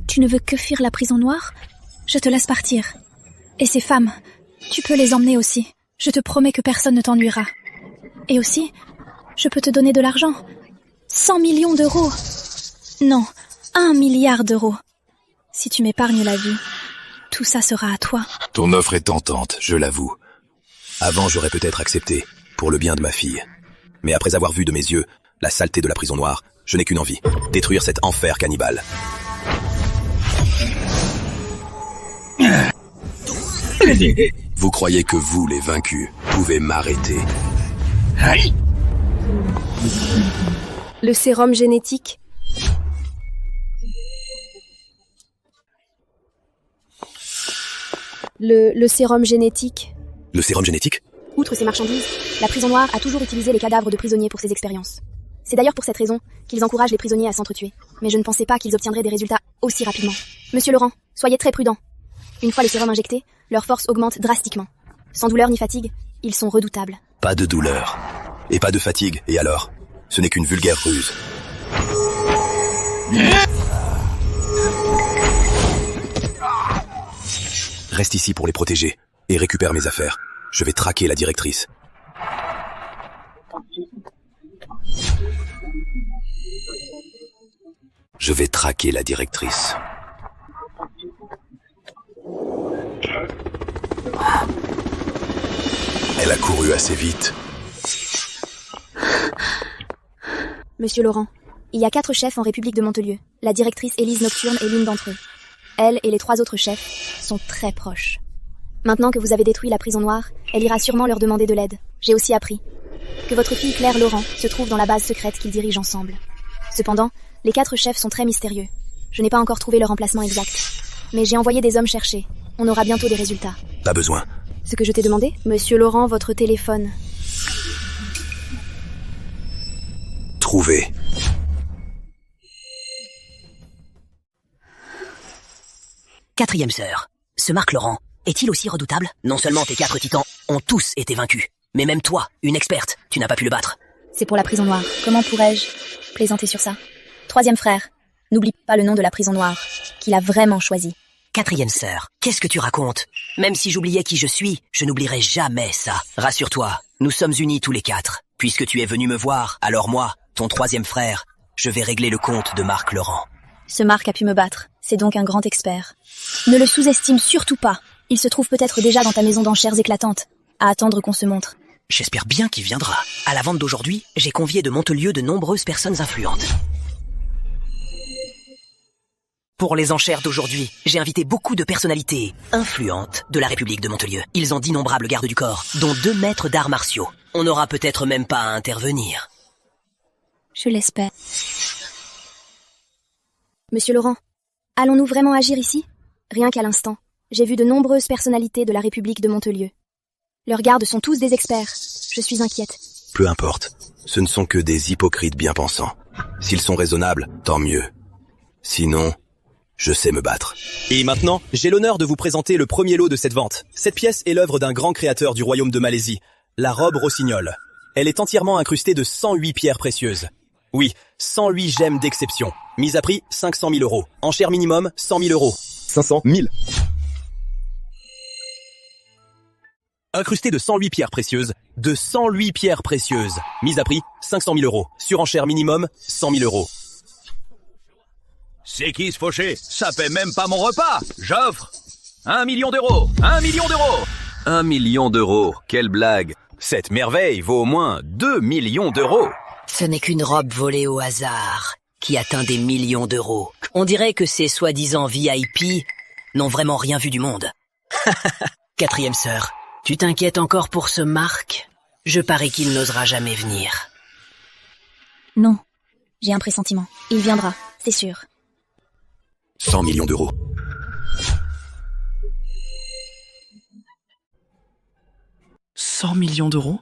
Tu ne veux que fuir la prison noire ? Je te laisse partir. Et ces femmes, tu peux les emmener aussi. Je te promets que personne ne t'ennuiera. Et aussi, je peux te donner de l'argent. 100 millions d'euros. Non, 1 milliard d'euros. Si tu m'épargnes la vie, tout ça sera à toi. Ton offre est tentante, je l'avoue. Avant, j'aurais peut-être accepté, pour le bien de ma fille. Mais après avoir vu de mes yeux la saleté de la prison noire, je n'ai qu'une envie, détruire cet enfer cannibale. Vous croyez que vous, les vaincus, pouvez m'arrêter? Le sérum génétique. Le sérum génétique. Le sérum génétique? Outre ces marchandises, la prison noire a toujours utilisé les cadavres de prisonniers pour ses expériences. C'est d'ailleurs pour cette raison qu'ils encouragent les prisonniers à s'entretuer. Mais je ne pensais pas qu'ils obtiendraient des résultats aussi rapidement. Monsieur Laurent, soyez très prudent. Une fois le sérum injecté, leur force augmente drastiquement. Sans douleur ni fatigue, ils sont redoutables. Pas de douleur. Et pas de fatigue, et alors? Ce n'est qu'une vulgaire ruse. Reste ici pour les protéger, et récupère mes affaires. Je vais traquer la directrice. Je vais traquer la directrice. Elle a couru assez vite. Monsieur Laurent, il y a 4 chefs en République de Montelieu. La directrice Élise Nocturne est l'une d'entre eux. Elle et les 3 autres chefs sont très proches. Maintenant que vous avez détruit la prison noire, elle ira sûrement leur demander de l'aide. J'ai aussi appris que votre fille Claire Laurent se trouve dans la base secrète qu'ils dirigent ensemble. Cependant, les 4 chefs sont très mystérieux. Je n'ai pas encore trouvé leur emplacement exact. Mais j'ai envoyé des hommes chercher. On aura bientôt des résultats. Pas besoin. Ce que je t'ai demandé? Monsieur Laurent, votre téléphone. Trouvé. Quatrième sœur, ce Marc Laurent est-il aussi redoutable? Non seulement tes 4 titans ont tous été vaincus, mais même toi, une experte, tu n'as pas pu le battre. C'est pour la prison noire. Comment pourrais-je plaisanter sur ça? 3e frère, n'oublie pas le nom de la prison noire, qu'il a vraiment choisi. 4e sœur, qu'est-ce que tu racontes? Même si j'oubliais qui je suis, je n'oublierai jamais ça. Rassure-toi, nous sommes unis tous les 4. Puisque tu es venu me voir, alors moi, ton 3e frère, je vais régler le compte de Marc Laurent. Ce Marc a pu me battre, c'est donc un grand expert. Ne le sous-estime surtout pas. Il se trouve peut-être déjà dans ta maison d'enchères éclatante, à attendre qu'on se montre. J'espère bien qu'il viendra. À la vente d'aujourd'hui, j'ai convié de Montelieu de nombreuses personnes influentes. Pour les enchères d'aujourd'hui, j'ai invité beaucoup de personnalités influentes de la République de Montelieu. Ils ont d'innombrables gardes du corps, dont 2 maîtres d'arts martiaux. On n'aura peut-être même pas à intervenir. Je l'espère. Monsieur Laurent, allons-nous vraiment agir ici? Rien qu'à l'instant, j'ai vu de nombreuses personnalités de la République de Montelieu. Leurs gardes sont tous des experts. Je suis inquiète. Peu importe. Ce ne sont que des hypocrites bien pensants. S'ils sont raisonnables, tant mieux. Sinon, je sais me battre. Et maintenant, j'ai l'honneur de vous présenter le premier lot de cette vente. Cette pièce est l'œuvre d'un grand créateur du royaume de Malaisie, la robe Rossignol. Elle est entièrement incrustée de 108 pierres précieuses. Oui, 108 gemmes d'exception. Mise à prix 500 000 euros. Enchère minimum 100 000 euros. 500 000. Incrustée de 108 pierres précieuses. De 108 pierres précieuses. Mise à prix 500 000 euros. Surenchère minimum 100 000 euros. C'est qui ce fauché? Ça paie même pas mon repas. J'offre 1 million d'euros. 1 million d'euros. 1 million d'euros, quelle blague. Cette merveille vaut au moins 2 millions d'euros. Ce n'est qu'une robe volée au hasard. qui atteint des millions d'euros. On dirait que ces soi-disant VIP n'ont vraiment rien vu du monde. Quatrième sœur, tu t'inquiètes encore pour ce Marc? Je parie qu'il n'osera jamais venir. Non, j'ai un pressentiment. Il viendra, c'est sûr. 100 millions d'euros. « 100 millions d'euros ?»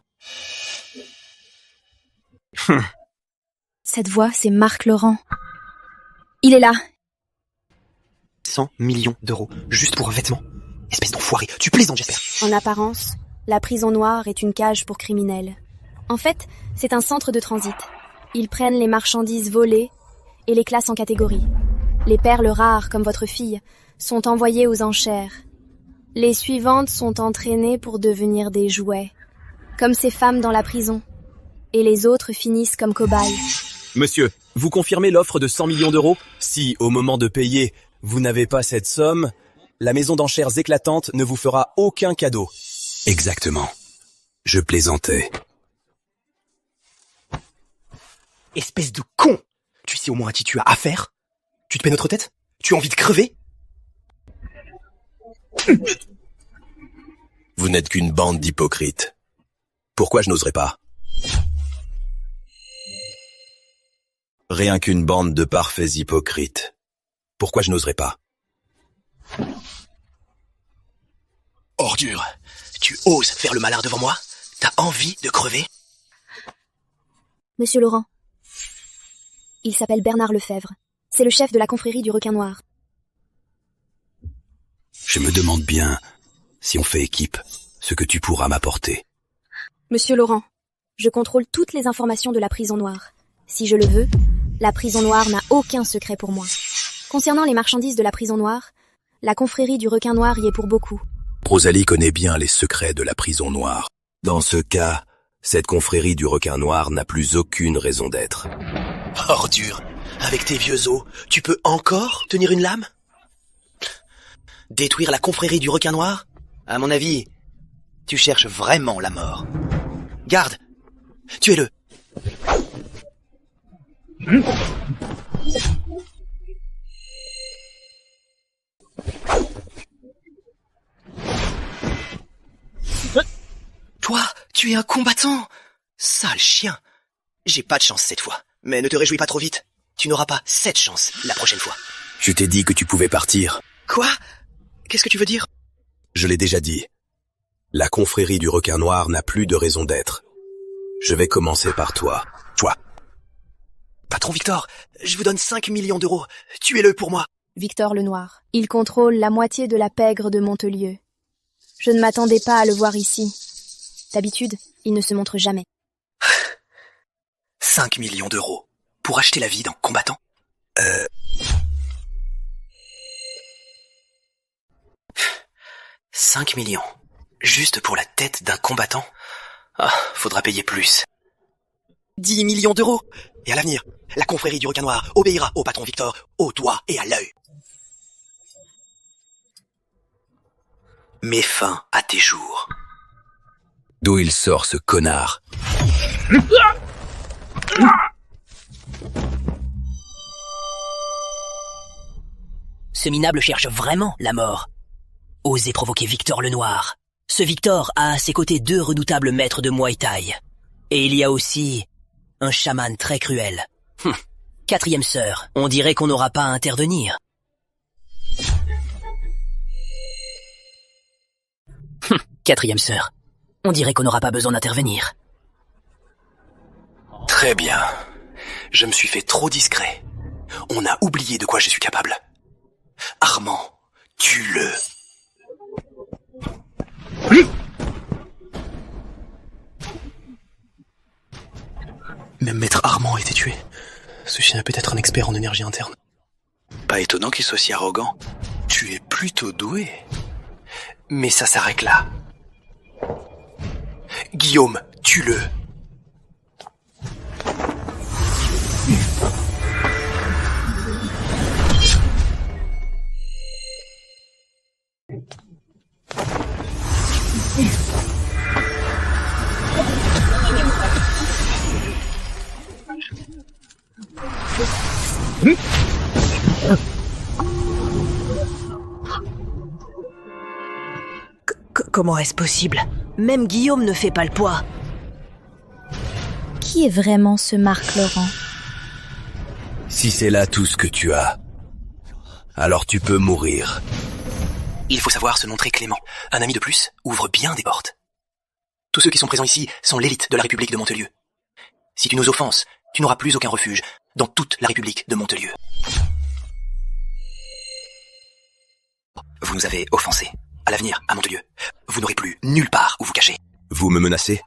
Cette voix, c'est Marc Laurent. Il est là. 100 millions d'euros, juste pour un vêtement. Espèce d'enfoiré, tu plaisantes, j'espère. En apparence, la prison noire est une cage pour criminels. En fait, c'est un centre de transit. Ils prennent les marchandises volées et les classent en catégories. Les perles rares, comme votre fille, sont envoyées aux enchères. Les suivantes sont entraînées pour devenir des jouets, comme ces femmes dans la prison. Et les autres finissent comme cobayes. Monsieur, vous confirmez l'offre de 100 millions d'euros? Si, au moment de payer, vous n'avez pas cette somme, la maison d'enchères éclatante ne vous fera aucun cadeau. Exactement. Je plaisantais. Espèce de con! Tu sais au moins à qui tu as affaire? Tu te paies notre tête? Tu as envie de crever? Vous n'êtes qu'une bande d'hypocrites. Pourquoi je n'oserais pas? Rien qu'une bande de parfaits hypocrites. Pourquoi je n'oserais pas? Ordure! Tu oses faire le malin devant moi? T'as envie de crever? Monsieur Laurent. Il s'appelle Bernard Lefebvre. C'est le chef de la confrérie du Requin Noir. Je me demande bien, si on fait équipe, ce que tu pourras m'apporter. Monsieur Laurent, je contrôle toutes les informations de la prison noire. Si je le veux, la prison noire n'a aucun secret pour moi. Concernant les marchandises de la prison noire, la confrérie du Requin Noir y est pour beaucoup. Rosalie connaît bien les secrets de la prison noire. Dans ce cas, cette confrérie du Requin Noir n'a plus aucune raison d'être. Ordure! Avec tes vieux os, tu peux encore tenir une lame? Détruire la confrérie du Requin Noir? À mon avis, tu cherches vraiment la mort. Garde! Tuez-le! Toi, tu es un combattant! Sale chien! J'ai pas de chance cette fois, mais ne te réjouis pas trop vite. Tu n'auras pas cette chance la prochaine fois. Je t'ai dit que tu pouvais partir. Quoi? Qu'est-ce que tu veux dire? Je l'ai déjà dit. La confrérie du Requin Noir n'a plus de raison d'être. Je vais commencer par toi. Toi. Patron Victor, je vous donne 5 millions d'euros. Tuez-le pour moi. Victor le Noir. Il contrôle la moitié de la pègre de Montelieu. Je ne m'attendais pas à le voir ici. D'habitude, il ne se montre jamais. 5 millions d'euros. Pour acheter la vie d'un combattant? 5 millions. Juste pour la tête d'un combattant? Ah, faudra payer plus. 10 millions d'euros. Et à l'avenir, la confrérie du Requin Noir obéira au patron Victor, au doigt et à l'œil. Mets fin à tes jours. D'où il sort ce connard? Ce minable cherche vraiment la mort. Osez provoquer Victor le Noir. Ce Victor a à ses côtés 2 redoutables maîtres de Muay Thai. Et il y a aussi un chaman très cruel. 4e sœur, on dirait qu'on n'aura pas à intervenir. Quatrième sœur, on dirait qu'on n'aura pas besoin d'intervenir. Très bien. Je me suis fait trop discret. On a oublié de quoi je suis capable. Armand, tue-le. Même Maître Armand a été tué. Ce chien est peut-être un expert en énergie interne. Pas étonnant qu'il soit si arrogant. Tu es plutôt doué. Mais ça s'arrête là. Guillaume, tue-le. Comment est-ce possible? Même Guillaume ne fait pas le poids. Qui est vraiment ce Marc Laurent? Si c'est là tout ce que tu as, alors tu peux mourir. Il faut savoir se montrer clément. Un ami de plus ouvre bien des portes. Tous ceux qui sont présents ici sont l'élite de la République de Montelieu. Si tu nous offenses, tu n'auras plus aucun refuge dans toute la République de Montelieu. Vous nous avez offensés. À l'avenir, à Montelieu, vous n'aurez plus nulle part où vous cacher. Vous me menacez?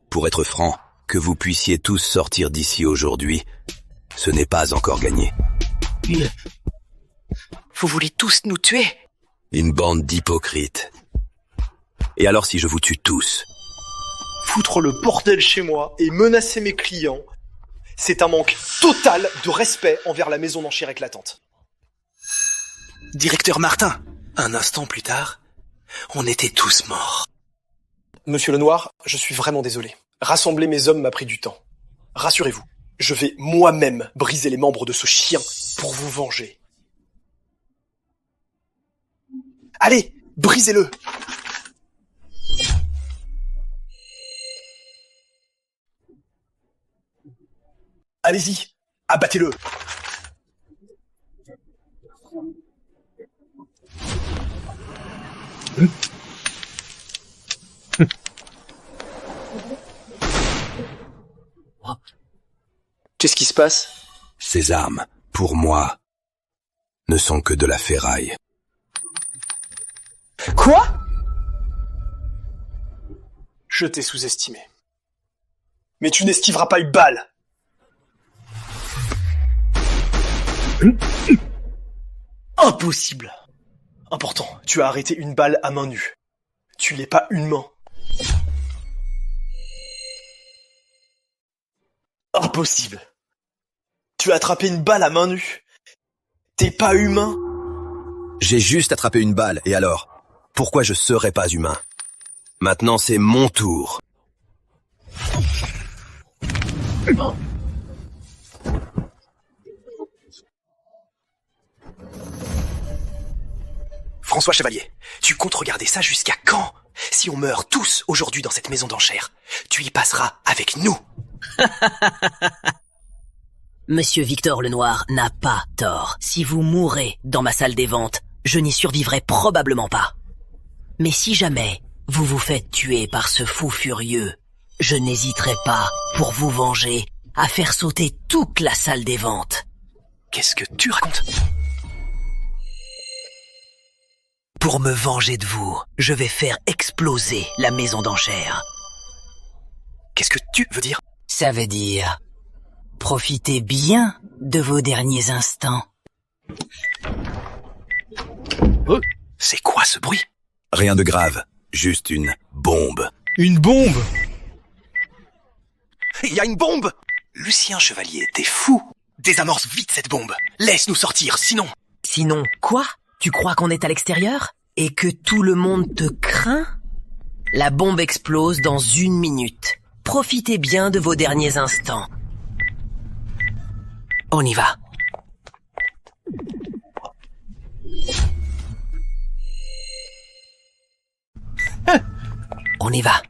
Pour être franc, que vous puissiez tous sortir d'ici aujourd'hui, ce n'est pas encore gagné. Vous voulez tous nous tuer? Une bande d'hypocrites. Et alors si je vous tue tous? Foutre le bordel chez moi et menacer mes clients, c'est un manque total de respect envers la maison d'enchères éclatante. Directeur Martin, un instant plus tard, on était tous morts. Monsieur Lenoir, je suis vraiment désolé. Rassembler mes hommes m'a pris du temps. Rassurez-vous, je vais moi-même briser les membres de ce chien pour vous venger. Allez, brisez-le! Allez-y, abattez-le! Qu'est-ce qui se passe? Ces armes, pour moi, ne sont que de la ferraille. Quoi? Je t'ai sous-estimé. Mais tu n'esquiveras pas une balle. Impossible. Important, tu as arrêté une balle à main nue. Tu n'es pas humain. Impossible. Tu as attrapé une balle à main nue. T'es pas humain. J'ai juste attrapé une balle, et alors? Pourquoi je serais pas humain? Maintenant c'est mon tour. François Chevalier, tu comptes regarder ça jusqu'à quand? Si on meurt tous aujourd'hui dans cette maison d'enchères, tu y passeras avec nous. Monsieur Victor Lenoir n'a pas tort. Si vous mourrez dans ma salle des ventes, je n'y survivrai probablement pas. Mais si jamais vous vous faites tuer par ce fou furieux, je n'hésiterai pas, pour vous venger, à faire sauter toute la salle des ventes. Qu'est-ce que tu racontes? Pour me venger de vous, je vais faire exploser la maison d'enchères. Qu'est-ce que tu veux dire? Ça veut dire... profitez bien de vos derniers instants. C'est quoi ce bruit? Rien de grave, juste une bombe. Une bombe? Il y a une bombe! Lucien Chevalier, t'es fou! Désamorce vite cette bombe! Laisse-nous sortir, sinon... Sinon, quoi? Tu crois qu'on est à l'extérieur? Et que tout le monde te craint? La bombe explose dans 1 minute. Profitez bien de vos derniers instants. On y va. On y va.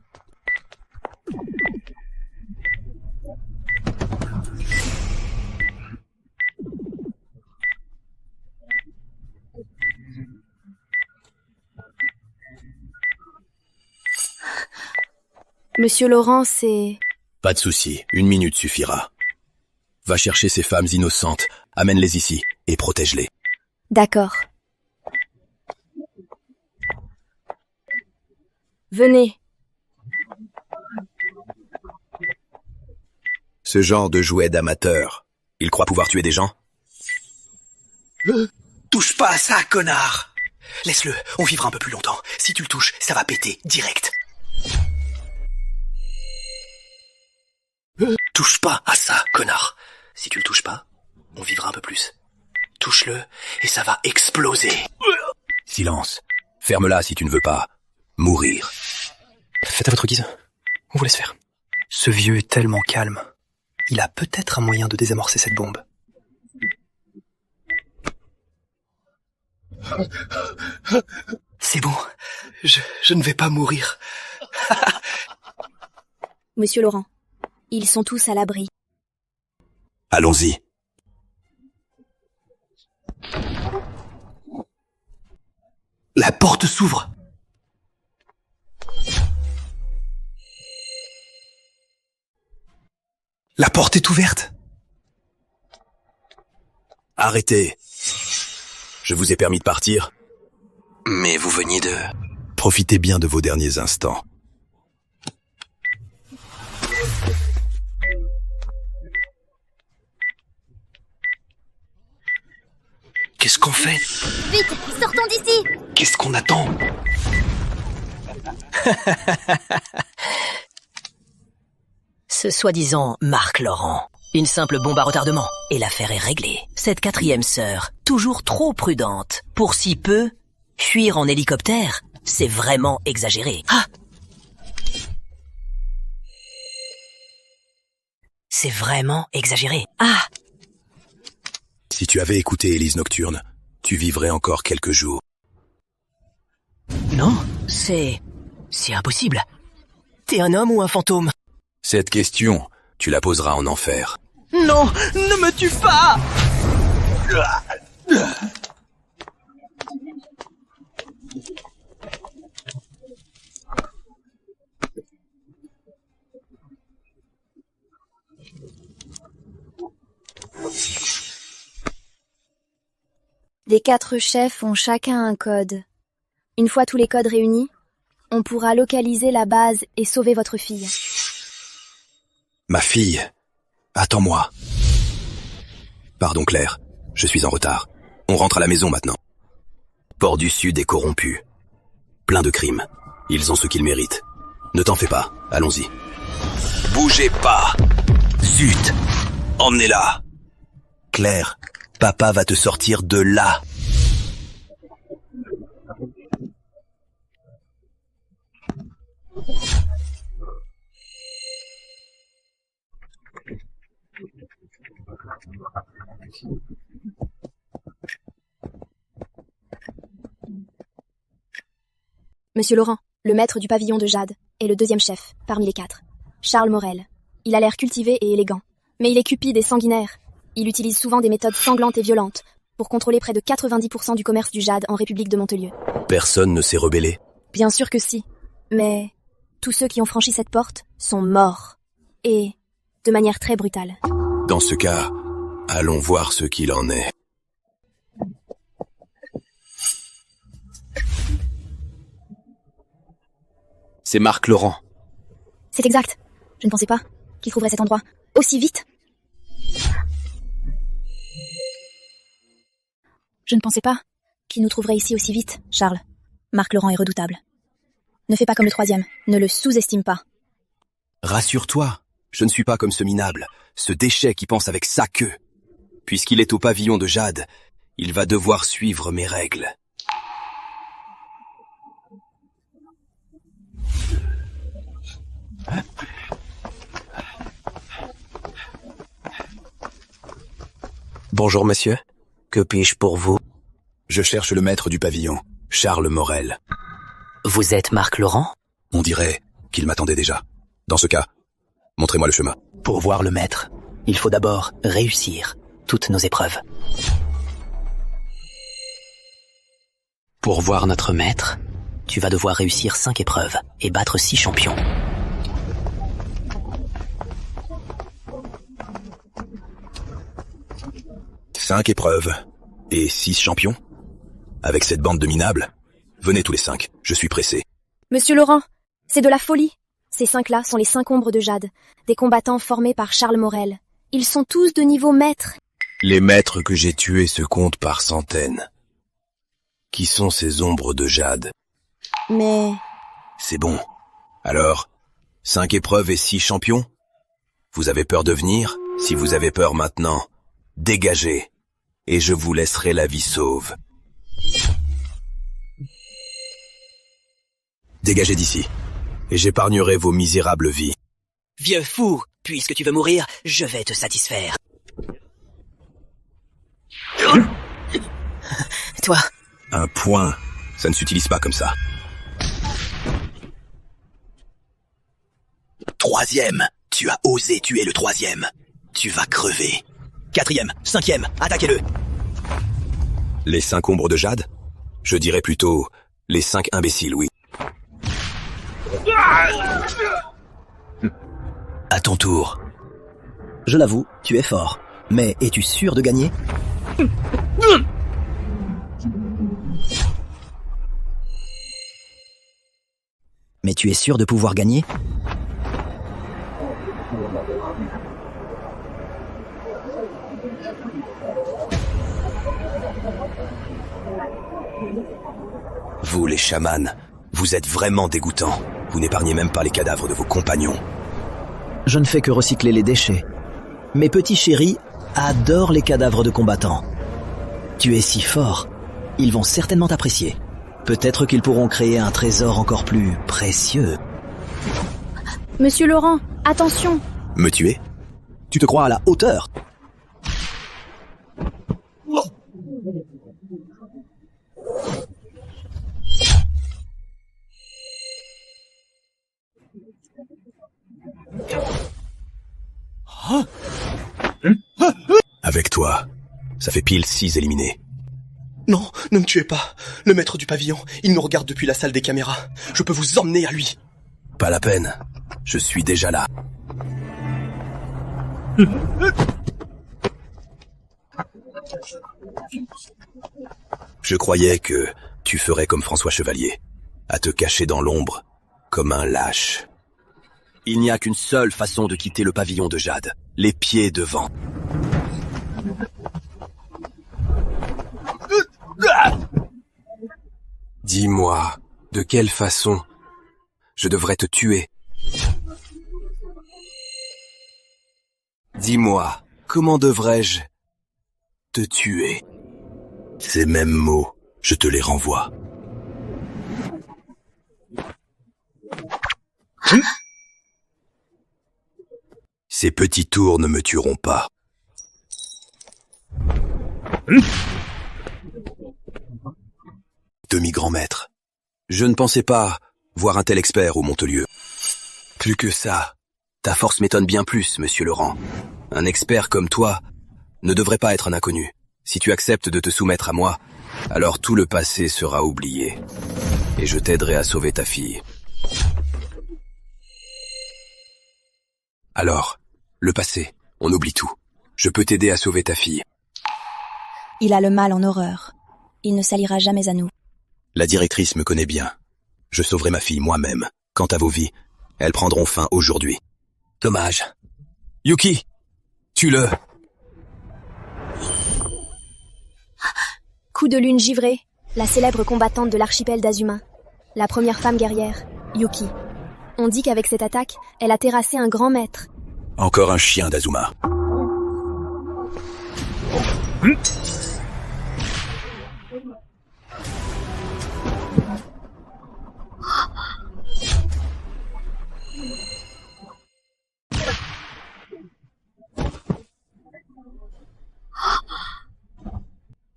Monsieur Laurent, c'est... Pas de souci, 1 minute suffira. Va chercher ces femmes innocentes, amène-les ici et protège-les. D'accord. Venez. Ce genre de jouet d'amateur, il croit pouvoir tuer des gens? Touche pas à ça, connard! Laisse-le, on vivra un peu plus longtemps. Si tu le touches, ça va péter, direct. Touche pas à ça, connard. Si tu le touches pas, on vivra un peu plus. Touche-le et ça va exploser. Silence. Ferme-la si tu ne veux pas mourir. Faites à votre guise. On vous laisse faire. Ce vieux est tellement calme. Il a peut-être un moyen de désamorcer cette bombe. C'est bon. Je ne vais pas mourir. Monsieur Laurent, ils sont tous à l'abri. Allons-y. La porte s'ouvre. La porte est ouverte. Arrêtez. Je vous ai permis de partir. Mais vous veniez de... Profitez bien de vos derniers instants. Qu'est-ce qu'on fait? Vite, sortons d'ici! Qu'est-ce qu'on attend? Ce soi-disant Marc Laurent. Une simple bombe à retardement, et l'affaire est réglée. Cette quatrième sœur, toujours trop prudente. Pour si peu, fuir en hélicoptère, c'est vraiment exagéré. Ah! C'est vraiment exagéré. Ah! Si tu avais écouté Élise Nocturne, tu vivrais encore quelques jours. Non, c'est impossible. T'es un homme ou un fantôme? Cette question, tu la poseras en enfer. Non, ne me tue pas! Les 4 chefs ont chacun un code. Une fois tous les codes réunis, on pourra localiser la base et sauver votre fille. Ma fille, attends-moi. Pardon Claire, je suis en retard. On rentre à la maison maintenant. Port du Sud est corrompu. Plein de crimes. Ils ont ce qu'ils méritent. Ne t'en fais pas, allons-y. Bougez pas! Zut! Emmenez-la! Claire, papa va te sortir de là. Monsieur Laurent, le maître du pavillon de Jade, est le 2e chef, parmi les 4. Charles Morel. Il a l'air cultivé et élégant. Mais il est cupide et sanguinaire. Il utilise souvent des méthodes sanglantes et violentes pour contrôler près de 90% du commerce du Jade en République de Montelieu. Personne ne s'est rebellé. Bien sûr que si. Mais tous ceux qui ont franchi cette porte sont morts. Et de manière très brutale. Dans ce cas, allons voir ce qu'il en est. C'est Marc Laurent. C'est exact. Je ne pensais pas qu'il trouverait cet endroit aussi vite. Je ne pensais pas qu'il nous trouverait ici aussi vite, Charles. Marc Laurent est redoutable. Ne fais pas comme le 3e, ne le sous-estime pas. Rassure-toi, je ne suis pas comme ce minable, ce déchet qui pense avec sa queue. Puisqu'il est au pavillon de Jade, il va devoir suivre mes règles. Bonjour monsieur, que puis-je pour vous? Je cherche le maître du pavillon, Charles Morel. Vous êtes Marc Laurent? On dirait qu'il m'attendait déjà. Dans ce cas, montrez-moi le chemin. Pour voir le maître, il faut d'abord réussir toutes nos épreuves. Pour voir notre maître, tu vas devoir réussir 5 épreuves et battre 6 champions. Cinq épreuves et 6 champions. Avec cette bande de minables, venez tous les 5, je suis pressé. Monsieur Laurent, c'est de la folie. Ces 5-là sont les 5 ombres de Jade, des combattants formés par Charles Morel. Ils sont tous de niveau maître. Les maîtres que j'ai tués se comptent par centaines. Qui sont ces ombres de Jade? Mais... C'est bon. Alors, 5 épreuves et 6 champions? Vous avez peur de venir? Si vous avez peur maintenant, dégagez, et je vous laisserai la vie sauve. Dégagez d'ici, et j'épargnerai vos misérables vies. Vieux fou, puisque tu veux mourir, je vais te satisfaire. Toi. Un point, Ça ne s'utilise pas comme ça. 3e. Tu as osé tuer le 3e. Tu vas crever. 4e, 5e, attaquez-le. Les 5 ombres de Jade? Je dirais plutôt les 5 imbéciles, oui. À ton tour. Je l'avoue, tu es fort. Mais es-tu sûr de gagner? Mais tu es sûr de pouvoir gagner? Vous, les chamans, vous êtes vraiment dégoûtants. Vous n'épargnez même pas les cadavres de vos compagnons. Je ne fais que recycler les déchets. Mes petits chéris adorent les cadavres de combattants. Tu es si fort, ils vont certainement t'apprécier. Peut-être qu'ils pourront créer un trésor encore plus précieux. Monsieur Laurent, attention! Me tuer? Tu te crois à la hauteur? Avec toi, ça fait pile 6 éliminés. Non, ne me tuez pas. Le maître du pavillon, il nous regarde depuis la salle des caméras. Je peux vous emmener à lui. Pas la peine, je suis déjà là. Je croyais que tu ferais comme François Chevalier, à te cacher dans l'ombre, comme un lâche. Il n'y a qu'une seule façon de quitter le pavillon de Jade, les pieds devant. Dis-moi, de quelle façon je devrais te tuer? Dis-moi, comment devrais-je te tuer? Ces mêmes mots, je te les renvoie. Ces petits tours ne me tueront pas. Demi-grand maître, je ne pensais pas voir un tel expert au Montelieu. Plus que ça, ta force m'étonne bien plus, monsieur Laurent. Un expert comme toi ne devrait pas être un inconnu. Si tu acceptes de te soumettre à moi, alors tout le passé sera oublié. Et je t'aiderai à sauver ta fille. Alors, le passé, on oublie tout. Je peux t'aider à sauver ta fille. Il a le mal en horreur. Il ne s'alliera jamais à nous. La directrice me connaît bien. Je sauverai ma fille moi-même. Quant à vos vies, elles prendront fin aujourd'hui. Dommage. Yuki, tue-le. Coup de lune givrée, la célèbre combattante de l'archipel d'Azuma. La première femme guerrière, Yuki. On dit qu'avec cette attaque, elle a terrassé un grand maître. Encore un chien d'Azuma.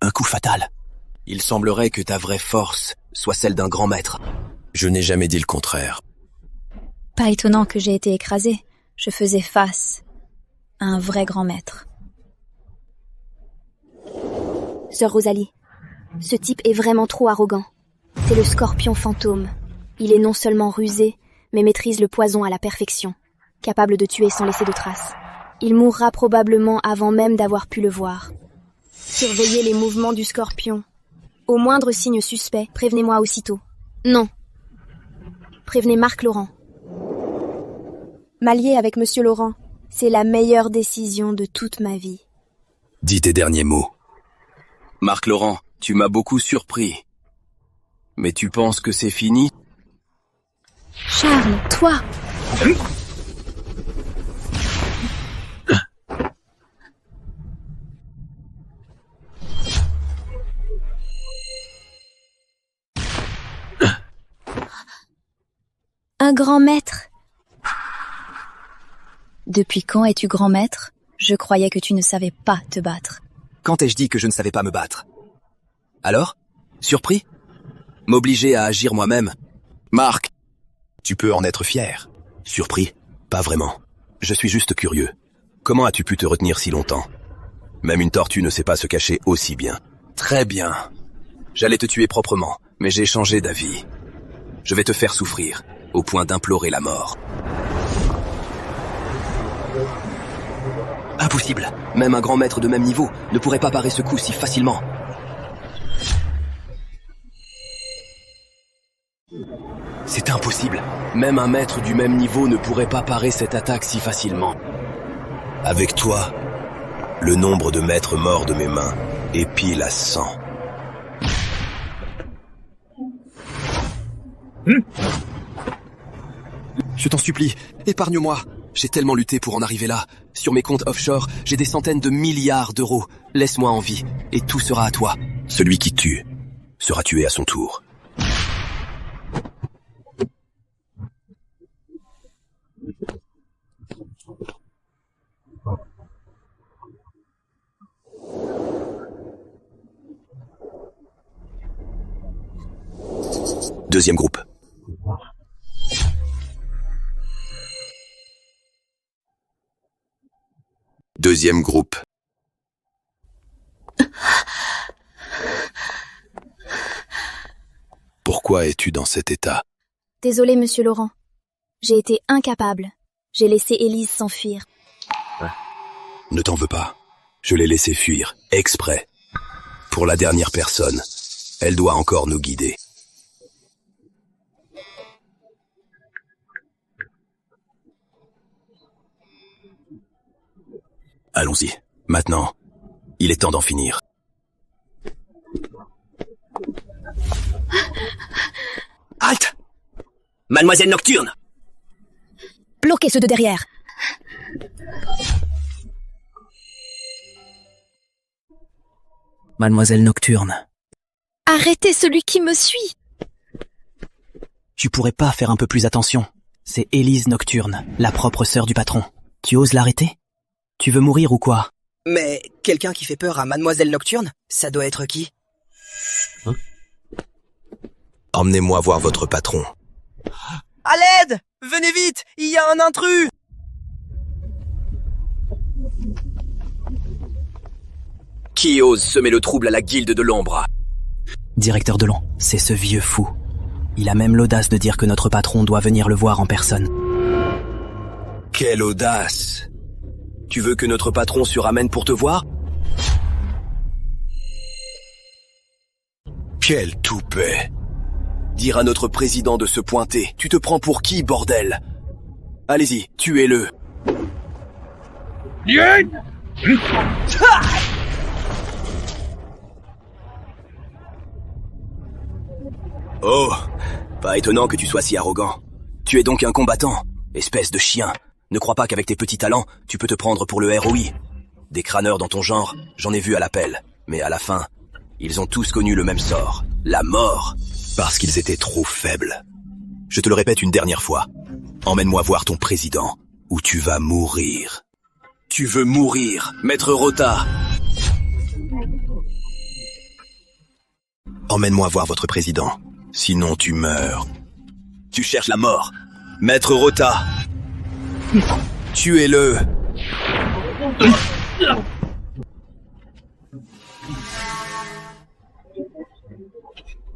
Un coup fatal. Il semblerait que ta vraie force soit celle d'un grand maître. Je n'ai jamais dit le contraire. Pas étonnant que j'ai été écrasée. Je faisais face à un vrai grand maître. Sœur Rosalie, ce type est vraiment trop arrogant. C'est le scorpion fantôme. Il est non seulement rusé, mais maîtrise le poison à la perfection, capable de tuer sans laisser de traces. Il mourra probablement avant même d'avoir pu le voir. Surveillez les mouvements du scorpion. Au moindre signe suspect, prévenez-moi aussitôt. Non. Prévenez Marc Laurent. M'allier avec Monsieur Laurent, c'est la meilleure décision de toute ma vie. Dis tes derniers mots. Marc Laurent, tu m'as beaucoup surpris. Mais tu penses que c'est fini? Charles, toi! Un grand maître. Depuis quand es-tu grand maître? Je croyais que tu ne savais pas te battre. Quand ai-je dit que je ne savais pas me battre? Alors? Surpris? M'obliger à agir moi-même. Marc, tu peux en être fier. Surpris? Pas vraiment. Je suis juste curieux. Comment as-tu pu te retenir si longtemps? Même une tortue ne sait pas se cacher aussi bien. Très bien. J'allais te tuer proprement, mais j'ai changé d'avis. Je vais te faire souffrir, au point d'implorer la mort. Impossible. Même un grand maître de même niveau ne pourrait pas parer ce coup si facilement. C'est impossible. Même un maître du même niveau ne pourrait pas parer cette attaque si facilement. Avec toi, le nombre de maîtres morts de mes mains est pile à 100. Je t'en supplie, épargne-moi. J'ai tellement lutté pour en arriver là. Sur mes comptes offshore, j'ai des centaines de milliards d'euros. Laisse-moi en vie, et tout sera à toi. Celui qui tue sera tué à son tour. Deuxième groupe. Deuxième groupe. Pourquoi es-tu dans cet état? Désolé, monsieur Laurent. J'ai été incapable. J'ai laissé Élise s'enfuir. Ne t'en veux pas. Je l'ai laissé fuir, exprès. Pour la dernière personne, elle doit encore nous guider. Allons-y. Maintenant, il est temps d'en finir. Halte! Mademoiselle Nocturne! Bloquez ceux de derrière. Mademoiselle Nocturne. Arrêtez celui qui me suit. Tu pourrais pas faire un peu plus attention? C'est Élise Nocturne, la propre sœur du patron. Tu oses l'arrêter? Tu veux mourir ou quoi? Mais quelqu'un qui fait peur à Mademoiselle Nocturne, ça doit être qui? Emmenez-moi voir votre patron. À l'aide! Venez vite! Il y a un intrus! Qui ose semer le trouble à la guilde de l'ombre? Directeur Delon, c'est ce vieux fou. Il a même l'audace de dire que notre patron doit venir le voir en personne. Quelle audace! Tu veux que notre patron se ramène pour te voir? Quel toupet! Dire à notre président de se pointer. Tu te prends pour qui, bordel? Allez-y, tuez-le. Oh, pas étonnant que tu sois si arrogant. Tu es donc un combattant, espèce de chien. Ne crois pas qu'avec tes petits talents, tu peux te prendre pour le ROI. Des crâneurs dans ton genre, j'en ai vu à l'appel. Mais à la fin, ils ont tous connu le même sort. La mort. Parce qu'ils étaient trop faibles. Je te le répète une dernière fois. Emmène-moi voir ton président, ou tu vas mourir. Tu veux mourir, Maître Rota. Emmène-moi voir votre président. Sinon tu meurs. Tu cherches la mort. Maître Rota. Tuez-le.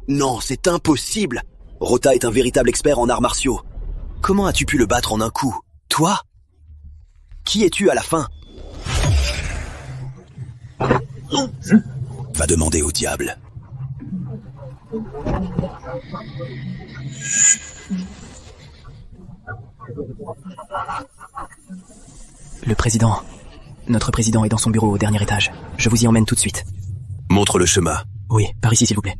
Non, c'est impossible. Rota est un véritable expert en arts martiaux. Comment as-tu pu le battre en un coup? Toi? Qui es-tu à la fin? Va demander au diable. Le président. Notre président est dans son bureau au dernier étage. Je vous y emmène tout de suite. Montre le chemin. Oui, par ici s'il vous plaît.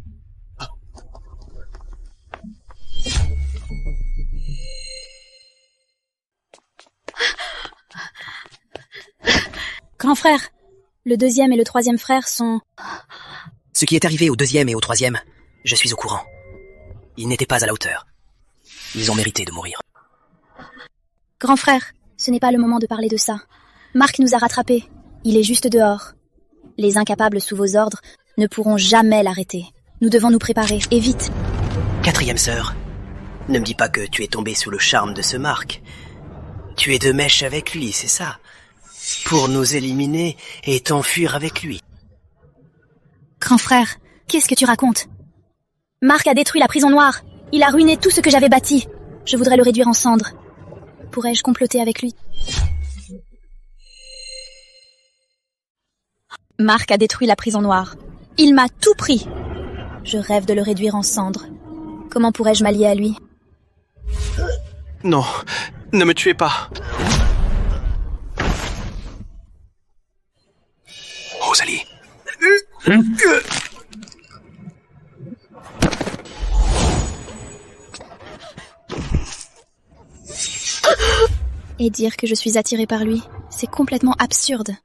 Grand frère, le deuxième et le troisième frère sont... Ce qui est arrivé au deuxième et au troisième, je suis au courant. Ils n'étaient pas à la hauteur. Ils ont mérité de mourir. Grand frère, ce n'est pas le moment de parler de ça. Marc nous a rattrapés. Il est juste dehors. Les incapables sous vos ordres ne pourront jamais l'arrêter. Nous devons nous préparer, et vite. Quatrième sœur, ne me dis pas que tu es tombée sous le charme de ce Marc. Tu es de mèche avec lui, c'est ça? Pour nous éliminer et t'enfuir avec lui. Grand frère, qu'est-ce que tu racontes? Marc a détruit la prison noire. Il a ruiné tout ce que j'avais bâti. Je voudrais le réduire en cendres. Pourrais-je comploter avec lui? Marc a détruit la prison noire. Il m'a tout pris. Je rêve de le réduire en cendres. Comment pourrais-je m'allier à lui? Non, ne me tuez pas. Rosalie. Et dire que je suis attirée par lui, c'est complètement absurde.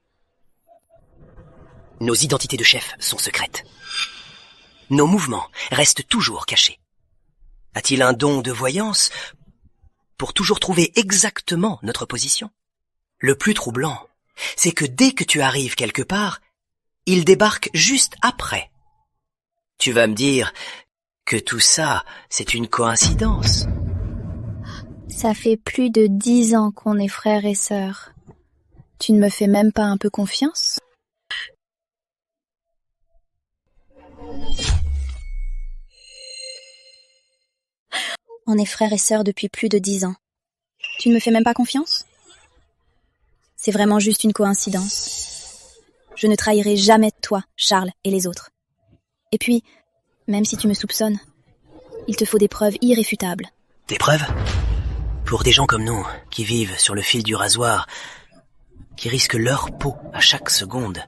Nos identités de chef sont secrètes. Nos mouvements restent toujours cachés. A-t-il un don de voyance pour toujours trouver exactement notre position? Le plus troublant, c'est que dès que tu arrives quelque part, il débarque juste après. Tu vas me dire que tout ça, c'est une coïncidence. Ça fait plus de 10 ans qu'on est frères et sœurs. Tu ne me fais même pas un peu confiance? On est frères et sœurs depuis plus de 10 ans. Tu ne me fais même pas confiance? C'est vraiment juste une coïncidence. Je ne trahirai jamais toi, Charles et les autres. Et puis, même si tu me soupçonnes, il te faut des preuves irréfutables. Des preuves? Pour des gens comme nous, qui vivent sur le fil du rasoir, qui risquent leur peau à chaque seconde,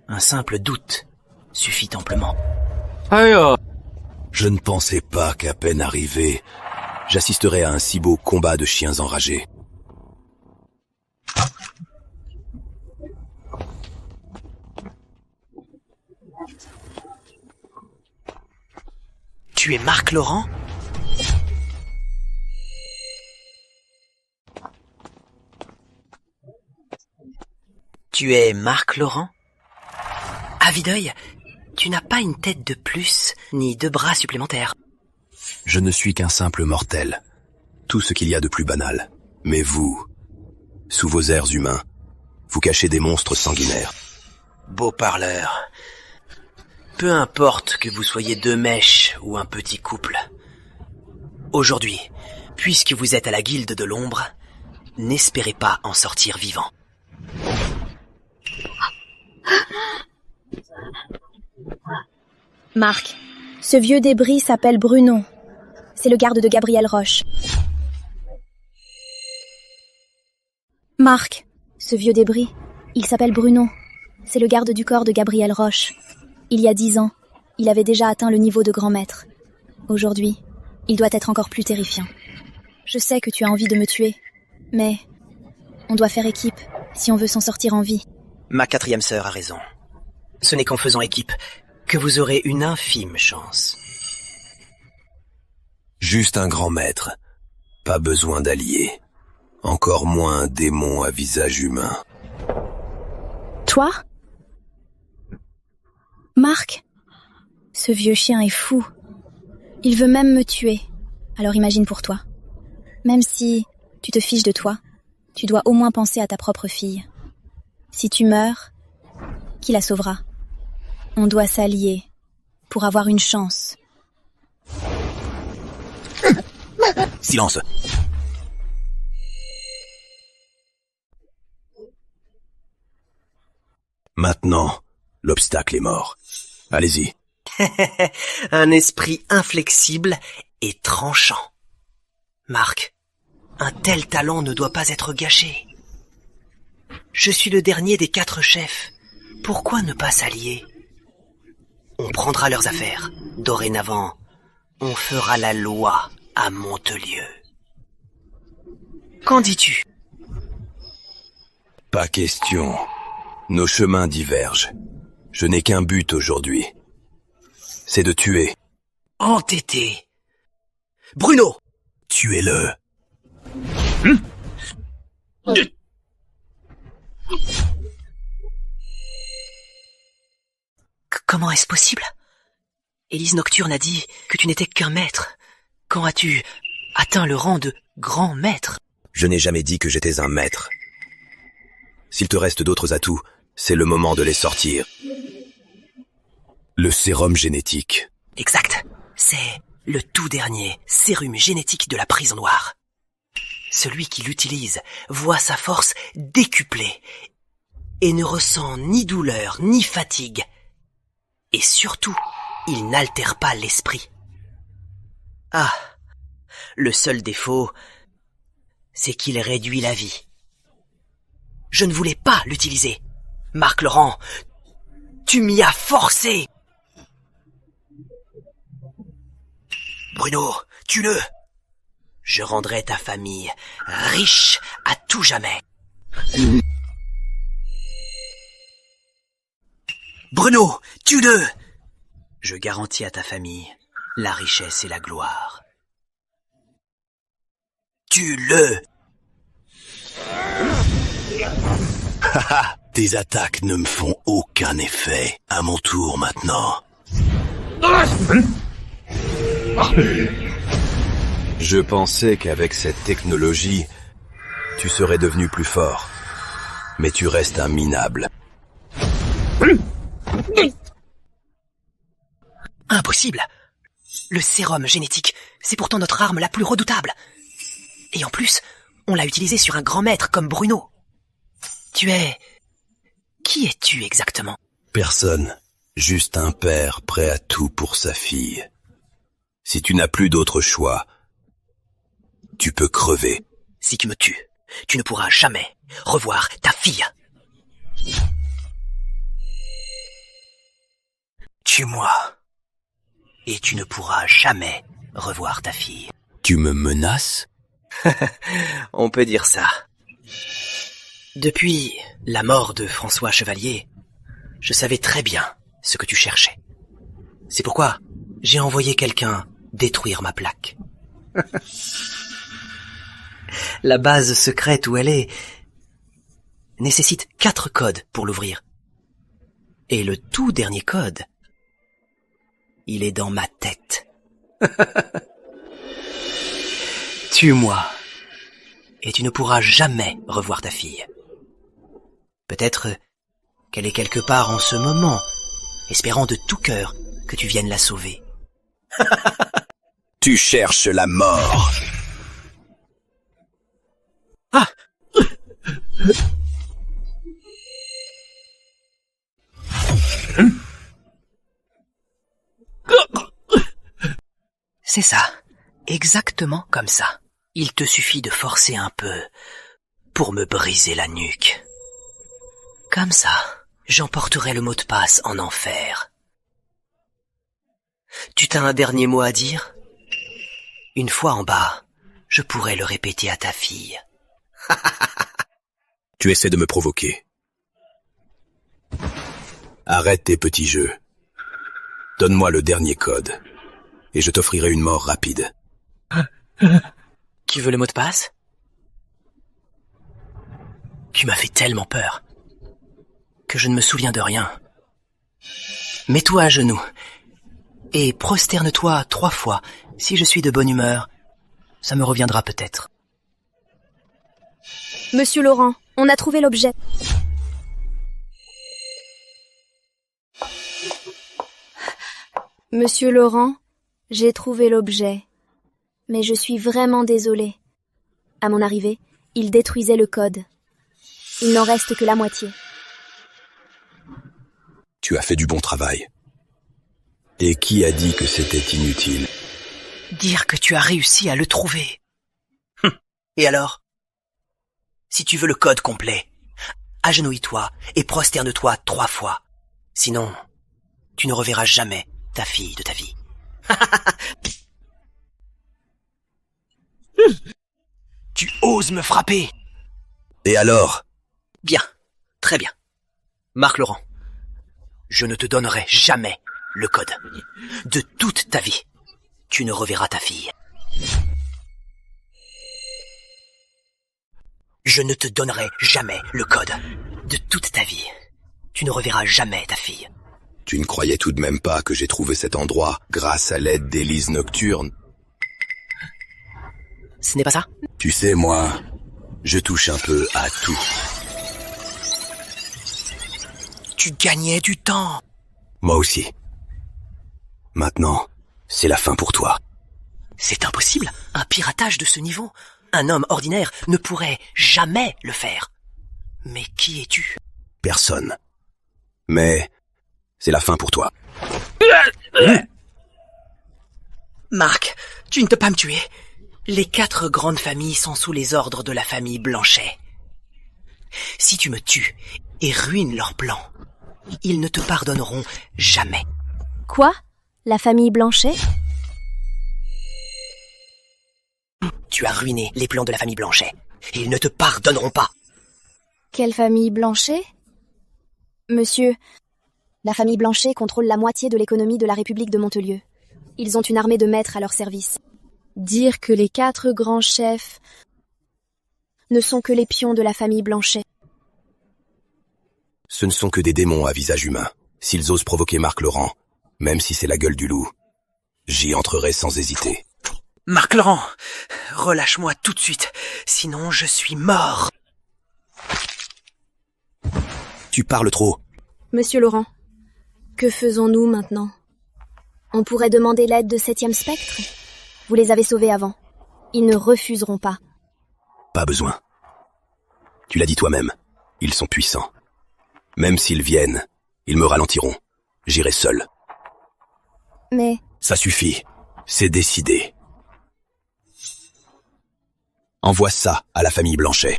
un simple doute suffit amplement. Je ne pensais pas qu'à peine arrivé, j'assisterais à un si beau combat de chiens enragés. Tu es Marc Laurent? Tu es Marc Laurent? À vue d'œil, tu n'as pas une tête de plus, ni deux bras supplémentaires. Je ne suis qu'un simple mortel, tout ce qu'il y a de plus banal. Mais vous, sous vos airs humains, vous cachez des monstres sanguinaires. Beau parleur. Peu importe que vous soyez deux mèches ou un petit couple. Aujourd'hui, puisque vous êtes à la guilde de l'ombre, n'espérez pas en sortir vivant. Marc, ce vieux débris s'appelle Bruno. C'est le garde de Gabriel Roche. Marc, ce vieux débris, il s'appelle Bruno. C'est le garde du corps de Gabriel Roche. Il y a 10 ans, il avait déjà atteint le niveau de grand maître. Aujourd'hui, il doit être encore plus terrifiant. Je sais que tu as envie de me tuer, mais on doit faire équipe si on veut s'en sortir en vie. Ma quatrième sœur a raison. Ce n'est qu'en faisant équipe que vous aurez une infime chance. Juste un grand maître, pas besoin d'alliés, encore moins un démon à visage humain. Toi? Marc? Ce vieux chien est fou. Il veut même me tuer. Alors imagine pour toi. Même si tu te fiches de toi, tu dois au moins penser à ta propre fille. Si tu meurs, qui la sauvera? On doit s'allier pour avoir une chance. Silence. Maintenant, l'obstacle est mort. Allez-y. Un esprit inflexible et tranchant. Marc, un tel talent ne doit pas être gâché. Je suis le dernier des 4 chefs. Pourquoi ne pas s'allier? On prendra leurs affaires. Dorénavant, on fera la loi à Montelieu. Qu'en dis-tu? Pas question. Nos chemins divergent. Je n'ai qu'un but aujourd'hui. C'est de tuer. Entêté. Bruno! Tuez-le. Comment est-ce possible? Élise Nocturne a dit que tu n'étais qu'un maître. Quand as-tu atteint le rang de grand maître? Je n'ai jamais dit que j'étais un maître. S'il te reste d'autres atouts, c'est le moment de les sortir. Le sérum génétique. Exact. C'est le tout dernier sérum génétique de la prison noire. Celui qui l'utilise voit sa force décuplée et ne ressent ni douleur ni fatigue. Et surtout, il n'altère pas l'esprit. Ah, le seul défaut, c'est qu'il réduit la vie. Je ne voulais pas l'utiliser. Marc Laurent, tu m'y as forcé. Bruno, tue-le. Je rendrai ta famille riche à tout jamais. Bruno, tue-le. Je garantis à ta famille la richesse et la gloire. Tue-le. Haha, tes attaques ne me font aucun effet. À mon tour maintenant. Je pensais qu'avec cette technologie, tu serais devenu plus fort. Mais tu restes un minable. Impossible. Le sérum génétique, c'est pourtant notre arme la plus redoutable. Et en plus, on l'a utilisé sur un grand maître comme Bruno. Tu es... Qui es-tu exactement? Personne. Juste un père prêt à tout pour sa fille. Si tu n'as plus d'autre choix, tu peux crever. Si tu me tues, tu ne pourras jamais revoir ta fille. Tue-moi. Et tu ne pourras jamais revoir ta fille. Tu me menaces? On peut dire ça. Depuis la mort de François Chevalier, je savais très bien ce que tu cherchais. C'est pourquoi j'ai envoyé quelqu'un détruire ma plaque. La base secrète où elle est nécessite 4 codes pour l'ouvrir. Et le tout dernier code, il est dans ma tête. Tue-moi, et tu ne pourras jamais revoir ta fille. Peut-être qu'elle est quelque part en ce moment, espérant de tout cœur que tu viennes la sauver. Tu cherches la mort. Ah! C'est ça, exactement comme ça. Il te suffit de forcer un peu pour me briser la nuque. Comme ça, j'emporterai le mot de passe en enfer. Tu t'as un dernier mot à dire? Une fois en bas, je pourrai le répéter à ta fille. Tu essaies de me provoquer. Arrête tes petits jeux. Donne-moi le dernier code, et je t'offrirai une mort rapide. Tu veux le mot de passe? Tu m'as fait tellement peur que je ne me souviens de rien. Mets-toi à genoux et prosterne-toi 3 fois. Si je suis de bonne humeur, ça me reviendra peut-être. Monsieur Laurent, on a trouvé l'objet. Monsieur Laurent, j'ai trouvé l'objet. Mais je suis vraiment désolée. À mon arrivée, il détruisait le code. Il n'en reste que la moitié. Tu as fait du bon travail. Et qui a dit que c'était inutile? Dire que tu as réussi à le trouver. Et alors? Si tu veux le code complet, agenouille-toi et prosterne-toi 3 fois. Sinon, tu ne reverras jamais ta fille de ta vie. Tu oses me frapper? Et alors? Bien, très bien. Marc Laurent, je ne te donnerai jamais le code. De toute ta vie, tu ne reverras ta fille. Je ne te donnerai jamais le code. De toute ta vie, tu ne reverras jamais ta fille. Tu ne croyais tout de même pas que j'ai trouvé cet endroit grâce à l'aide d'Élise Nocturne? Ce n'est pas ça? Tu sais, moi, je touche un peu à tout. Tu gagnais du temps. Moi aussi. Maintenant, c'est la fin pour toi. C'est impossible. Un piratage de ce niveau. Un homme ordinaire ne pourrait jamais le faire. Mais qui es-tu? Personne. Mais c'est la fin pour toi. Marc, tu ne peux pas me tuer. Les 4 grandes familles sont sous les ordres de la famille Blanchet. Si tu me tues et ruines leur plan, ils ne te pardonneront jamais. Quoi? La famille Blanchet? Tu as ruiné les plans de la famille Blanchet. Ils ne te pardonneront pas. Quelle famille Blanchet? Monsieur, la famille Blanchet contrôle la moitié de l'économie de la République de Montelieu. Ils ont une armée de maîtres à leur service. Dire que les 4 grands chefs ne sont que les pions de la famille Blanchet. Ce ne sont que des démons à visage humain. S'ils osent provoquer Marc Laurent, même si c'est la gueule du loup, j'y entrerai sans hésiter. Marc Laurent, relâche-moi tout de suite, sinon je suis mort. Tu parles trop. Monsieur Laurent, que faisons-nous maintenant? On pourrait demander l'aide de 7e Spectre? Vous les avez sauvés avant. Ils ne refuseront pas. Pas besoin. Tu l'as dit toi-même, ils sont puissants. Même s'ils viennent, ils me ralentiront. J'irai seul. Mais... Ça suffit. C'est décidé. Envoie ça à la famille Blanchet.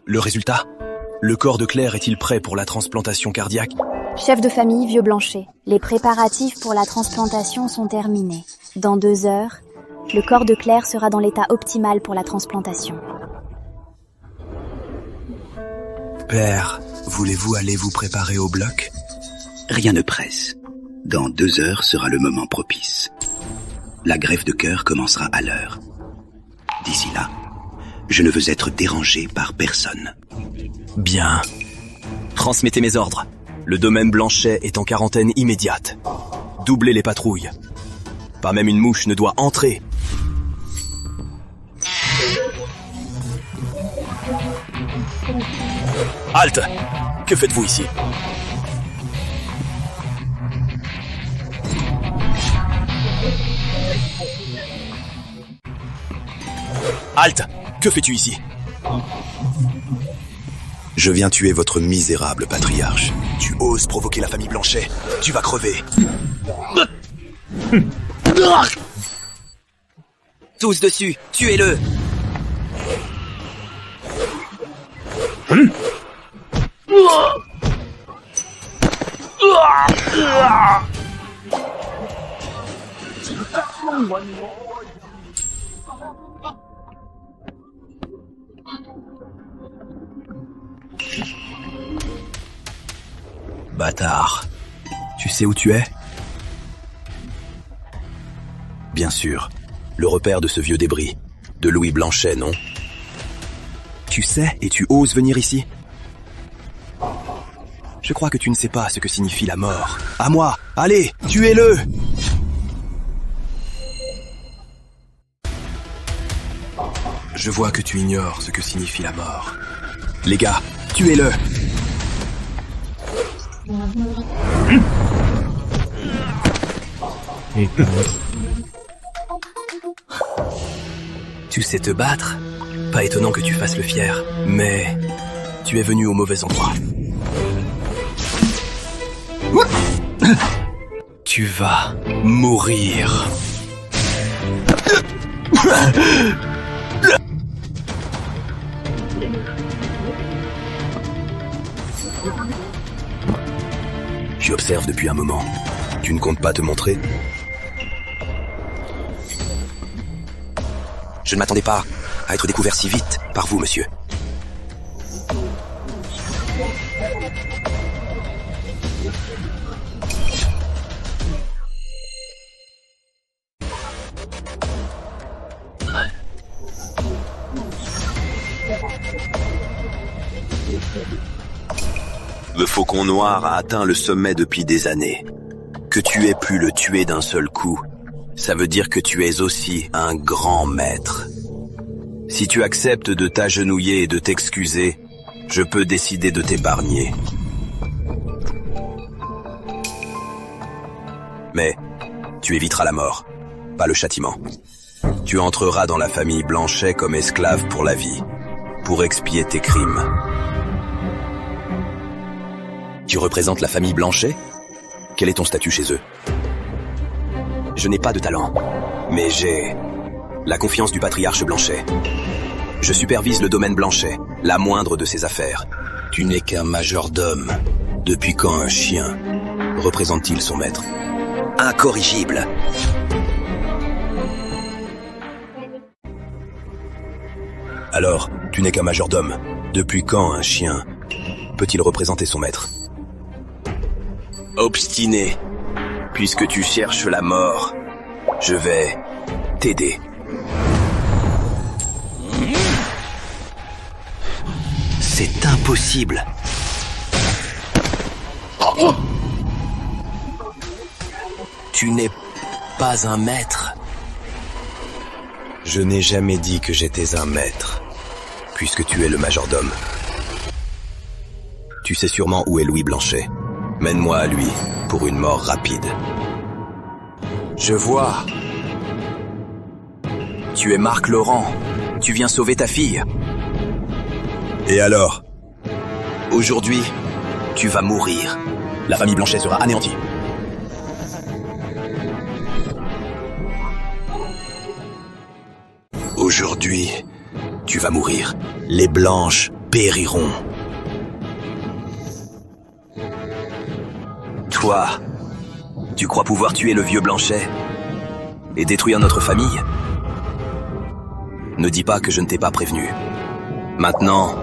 Le résultat? Le corps de Claire est-il prêt pour la transplantation cardiaque? Chef de famille, vieux Blanchet, les préparatifs pour la transplantation sont terminés. Dans 2 heures, le corps de Claire sera dans l'état optimal pour la transplantation. Père, voulez-vous aller vous préparer au bloc? Rien ne presse. Dans 2 heures sera le moment propice. La greffe de cœur commencera à l'heure. D'ici là, je ne veux être dérangé par personne. Bien. Transmettez mes ordres. Le domaine Blanchet est en quarantaine immédiate. Doublez les patrouilles. Pas même une mouche ne doit entrer. Halte! Que faites-vous ici? Halte! Que fais-tu ici? Je viens tuer votre misérable patriarche. Tu oses provoquer la famille Blanchet. Tu vas crever. Tous dessus, tuez-le! Bâtard. Tu sais où tu es? Bien sûr. Le repère de ce vieux débris. De Louis Blanchet, non? Tu sais et tu oses venir ici? Je crois que tu ne sais pas ce que signifie la mort. À moi! Allez, tuez-le! Je vois que tu ignores ce que signifie la mort. Les gars, tuez-le! Tu sais te battre? Pas étonnant que tu fasses le fier, mais tu es venu au mauvais endroit. Tu vas mourir. J'observe depuis un moment. Tu ne comptes pas te montrer? Je ne m'attendais pas à être découvert si vite par vous, monsieur. Le Faucon Noir a atteint le sommet depuis des années. Que tu aies pu le tuer d'un seul coup, ça veut dire que tu es aussi un grand maître. Si tu acceptes de t'agenouiller et de t'excuser, je peux décider de t'épargner. Mais tu éviteras la mort, pas le châtiment. Tu entreras dans la famille Blanchet comme esclave pour la vie, pour expier tes crimes. Tu représentes la famille Blanchet? Quel est ton statut chez eux? Je n'ai pas de talent, mais j'ai la confiance du patriarche Blanchet. Je supervise le domaine Blanchet, la moindre de ses affaires. Tu n'es qu'un majordome. Depuis quand un chien représente-t-il son maître? Incorrigible. Alors, tu n'es qu'un majordome. Depuis quand un chien peut-il représenter son maître? Obstiné. Puisque tu cherches la mort, je vais t'aider. C'est impossible. Tu n'es pas un maître. Je n'ai jamais dit que j'étais un maître, puisque tu es le majordome. Tu sais sûrement où est Louis Blanchet. Mène-moi à lui pour une mort rapide. Je vois. Tu es Marc Laurent. Tu viens sauver ta fille. Et alors? Aujourd'hui, tu vas mourir. La famille Blanchet sera anéantie. Aujourd'hui, tu vas mourir. Les Blanches périront. Toi, tu crois pouvoir tuer le vieux Blanchet et détruire notre famille? Ne dis pas que je ne t'ai pas prévenu. Maintenant,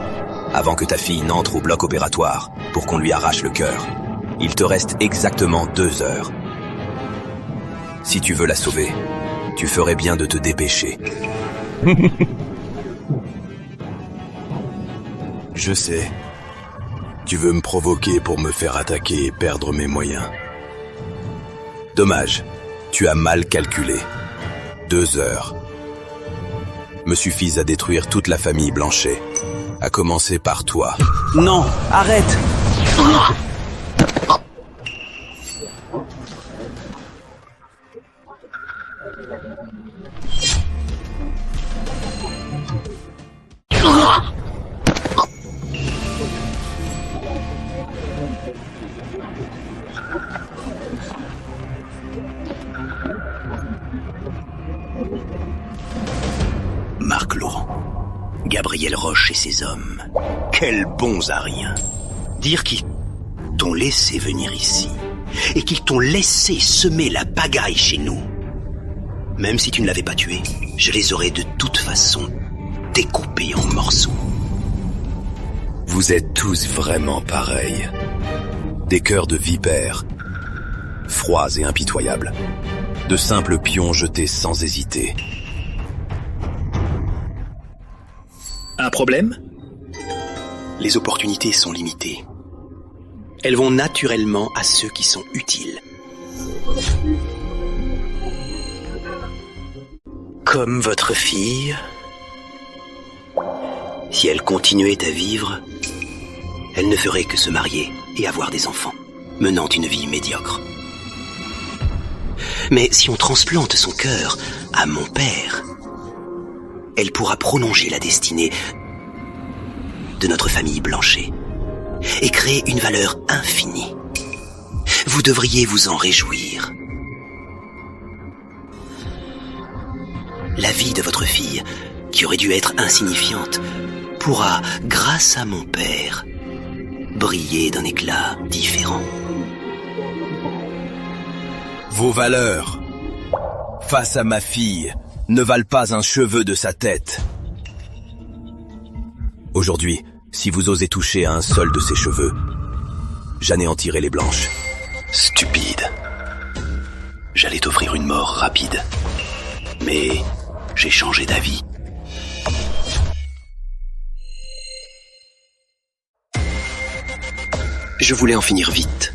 avant que ta fille n'entre au bloc opératoire pour qu'on lui arrache le cœur, il te reste exactement 2 heures. Si tu veux la sauver, tu ferais bien de te dépêcher. Je sais. Tu veux me provoquer pour me faire attaquer et perdre mes moyens. Dommage, tu as mal calculé. 2 heures me suffisent à détruire toute la famille Blanchet, à commencer par toi. Non, arrête! Marc Laurent, Gabriel Roche et ses hommes, quels bons à rien. Dire qu'ils t'ont laissé venir ici et qu'ils t'ont laissé semer la pagaille chez nous. Même si tu ne l'avais pas tué, je les aurais de toute façon découpés en morceaux. Vous êtes tous vraiment pareils. Des cœurs de vipères, froids et impitoyables. De simples pions jetés sans hésiter. Un problème? Les opportunités sont limitées. Elles vont naturellement à ceux qui sont utiles. Comme votre fille, si elle continuait à vivre, elle ne ferait que se marier et avoir des enfants, menant une vie médiocre. Mais si on transplante son cœur à mon père, elle pourra prolonger la destinée de notre famille Blanchet et créer une valeur infinie. Vous devriez vous en réjouir. La vie de votre fille, qui aurait dû être insignifiante, pourra, grâce à mon père, briller d'un éclat différent. Vos valeurs, face à ma fille, ne valent pas un cheveu de sa tête. Aujourd'hui, si vous osez toucher à un seul de ses cheveux, j'anéantirai les Blanches. Stupide. J'allais t'offrir une mort rapide. Mais j'ai changé d'avis. Je voulais en finir vite.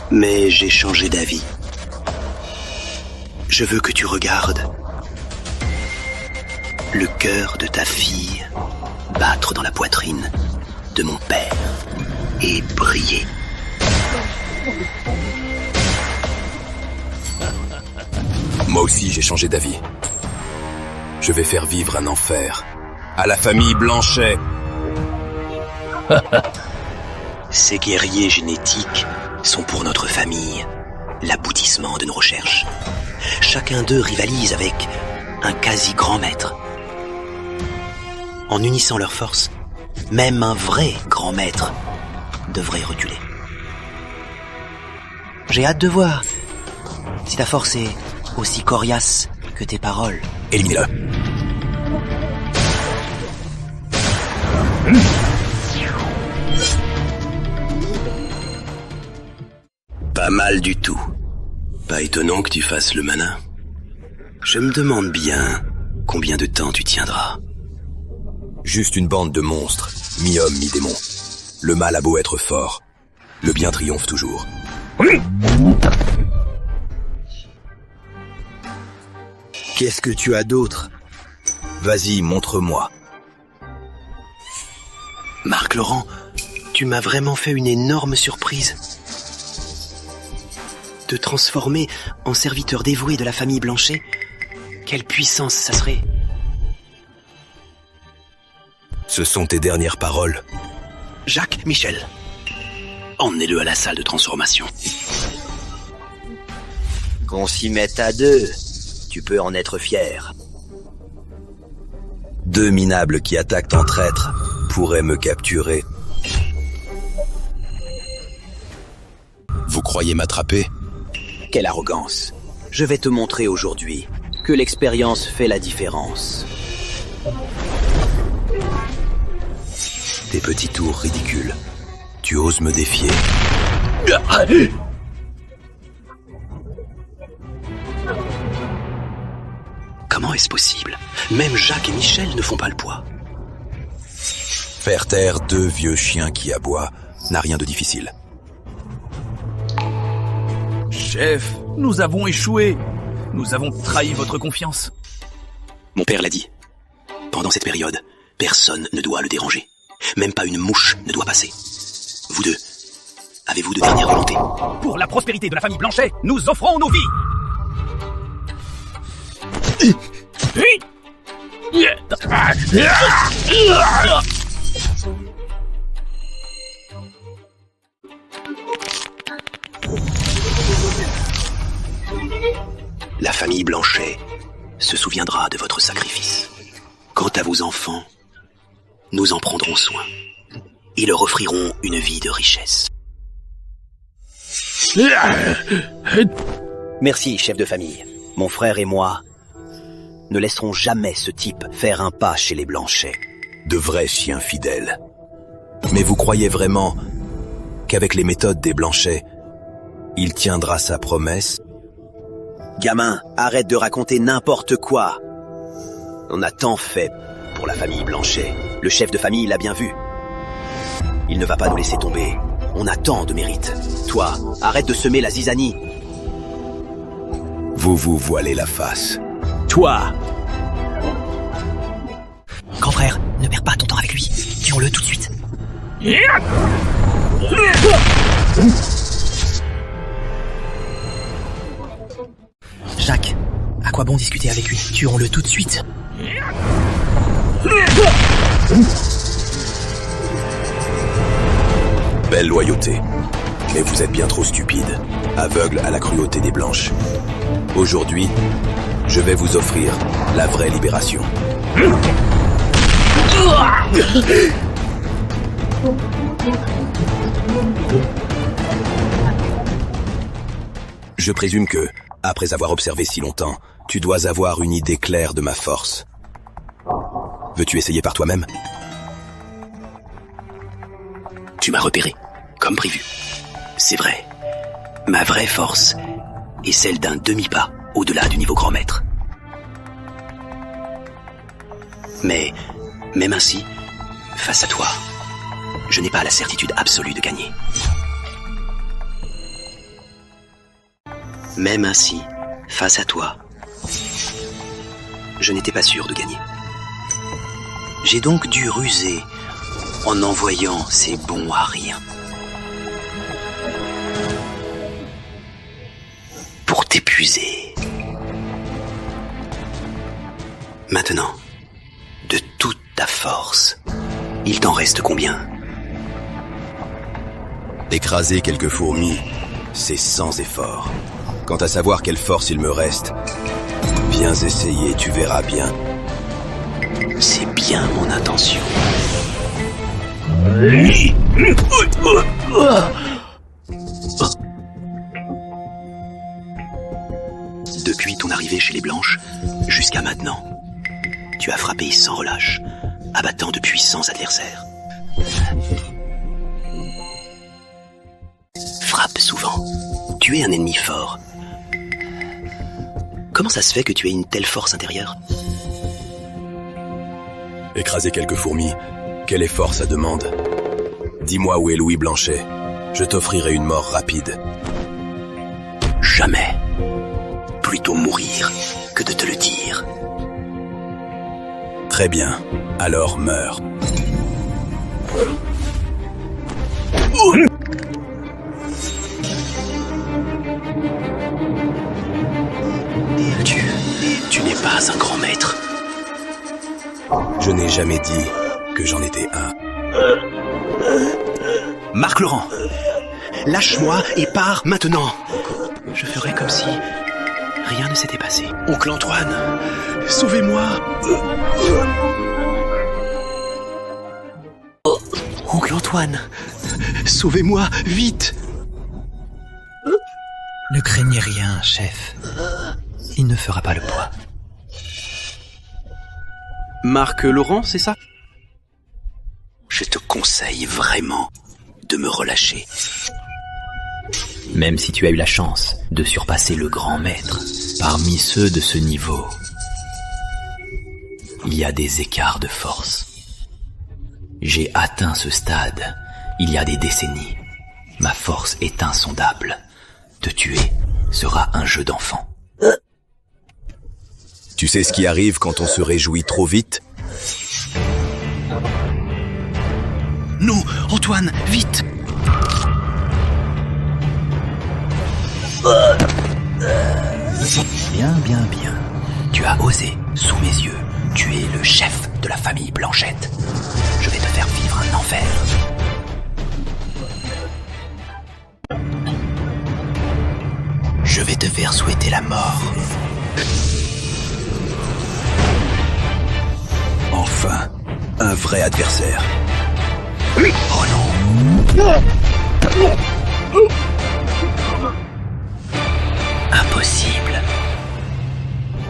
Mais j'ai changé d'avis. Je veux que tu regardes le cœur de ta fille battre dans la poitrine de mon père et briller. Moi aussi, j'ai changé d'avis. Je vais faire vivre un enfer à la famille Blanchet. Ces guerriers génétiques sont pour notre famille l'aboutissement de nos recherches. Chacun d'eux rivalise avec un quasi-grand maître. En unissant leurs forces, même un vrai grand maître devrait reculer. J'ai hâte de voir si ta force est aussi coriace que tes paroles. Éliminez-le. Pas mal du tout. Pas étonnant que tu fasses le malin. Je me demande bien combien de temps tu tiendras. Juste une bande de monstres, mi-homme, mi-démon. Le mal a beau être fort, le bien triomphe toujours. Qu'est-ce que tu as d'autre? Vas-y, montre-moi. Marc Laurent, tu m'as vraiment fait une énorme surprise. Te transformer en serviteur dévoué de la famille Blanchet, quelle puissance ça serait! Ce sont tes dernières paroles. Jacques, Michel, emmenez-le à la salle de transformation. Qu'on s'y mette à deux, tu peux en être fier. Deux minables qui attaquent en traître pourraient me capturer. Vous croyez m'attraper? Quelle arrogance. Je vais te montrer aujourd'hui que l'expérience fait la différence. Tes petits tours ridicules. Tu oses me défier. Comment est-ce possible? Même Jacques et Michel ne font pas le poids. Faire taire deux vieux chiens qui aboient n'a rien de difficile. Chef, nous avons échoué. Nous avons trahi votre confiance. Mon père l'a dit. Pendant cette période, personne ne doit le déranger. Même pas une mouche ne doit passer. Vous deux, avez-vous de dernières volontés? Pour la prospérité de la famille Blanchet, nous offrons nos vies. La famille Blanchet se souviendra de votre sacrifice. Quant à vos enfants, nous en prendrons soin et leur offrirons une vie de richesse. Merci, chef de famille. Mon frère et moi ne laisserons jamais ce type faire un pas chez les Blanchet. De vrais chiens fidèles. Mais vous croyez vraiment qu'avec les méthodes des Blanchet, il tiendra sa promesse? Gamin, arrête de raconter n'importe quoi. On a tant fait pour la famille Blanchet. Le chef de famille l'a bien vu. Il ne va pas nous laisser tomber. On a tant de mérite. Toi, arrête de semer la zizanie. Vous vous voilez la face. Toi! Grand frère, ne perds pas ton temps avec lui. Tuons-le tout de suite. Jacques, à quoi bon discuter avec lui? Tuons-le tout de suite. Belle loyauté. Mais vous êtes bien trop stupide, aveugle à la cruauté des Blanches. Aujourd'hui, je vais vous offrir la vraie libération. Je présume que, après avoir observé si longtemps, tu dois avoir une idée claire de ma force. Veux-tu essayer par toi-même? Tu m'as repéré, comme prévu. C'est vrai. Ma vraie force est celle d'un demi-pas au-delà du niveau grand maître. Mais, même ainsi, face à toi, je n'ai pas la certitude absolue de gagner. Même ainsi, face à toi, je n'étais pas sûr de gagner. J'ai donc dû ruser en envoyant ces bons à rien. Pour t'épuiser. Maintenant, de toute ta force, il t'en reste combien? Écraser quelques fourmis, c'est sans effort. Quant à savoir quelle force il me reste, viens essayer, tu verras bien. C'est bien mon intention. Depuis ton arrivée chez les Blanches, jusqu'à maintenant, tu as frappé sans relâche, abattant de puissants adversaires. Frappe souvent. Tu es un ennemi fort. Comment ça se fait que tu aies une telle force intérieure? Écraser quelques fourmis, quel effort ça demande? Dis-moi où est Louis Blanchet. Je t'offrirai une mort rapide. Jamais. Plutôt mourir que de te le dire. Très bien. Alors meurs. Tu n'es pas un grand maître. Je n'ai jamais dit que j'en étais un. Marc Laurent, lâche-moi et pars maintenant. Je ferai comme si rien ne s'était passé. Oncle Antoine, sauvez-moi. Oncle Antoine, sauvez-moi, vite. Ne craignez rien, chef. Il ne fera pas le poids. Marc Laurent, c'est ça? Je te conseille vraiment de me relâcher. Même si tu as eu la chance de surpasser le grand maître, parmi ceux de ce niveau, il y a des écarts de force. J'ai atteint ce stade il y a des décennies. Ma force est insondable. Te tuer sera un jeu d'enfant. Tu sais ce qui arrive quand on se réjouit trop vite? Non, Antoine, vite! Bien, bien, bien. Tu as osé, sous mes yeux, tuer le chef de la famille Blanchette. Je vais te faire vivre un enfer. Je vais te faire souhaiter la mort. Enfin, un vrai adversaire. Oh non! Impossible.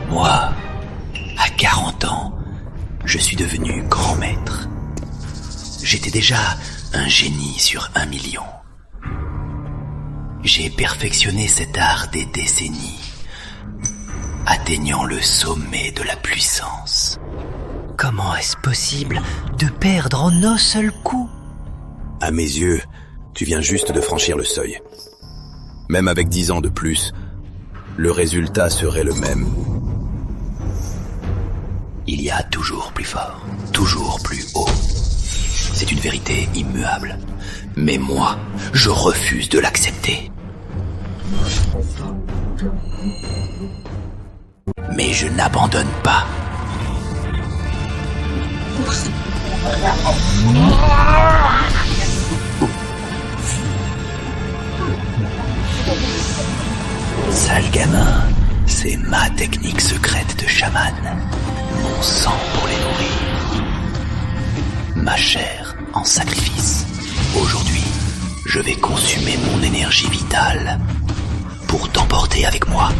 Moi, à 40 ans, je suis devenu grand maître. J'étais déjà un génie sur 1 million. J'ai perfectionné cet art des décennies, atteignant le sommet de la puissance. Comment est-ce possible de perdre en un seul coup? À mes yeux, tu viens juste de franchir le seuil. Même avec 10 ans de plus, le résultat serait le même. Il y a toujours plus fort, toujours plus haut. C'est une vérité immuable. Mais moi, je refuse de l'accepter. Mais je n'abandonne pas. Sale gamin, c'est ma technique secrète de chaman. Mon sang pour les nourrir. Ma chair en sacrifice. Aujourd'hui, je vais consumer mon énergie vitale pour t'emporter avec moi.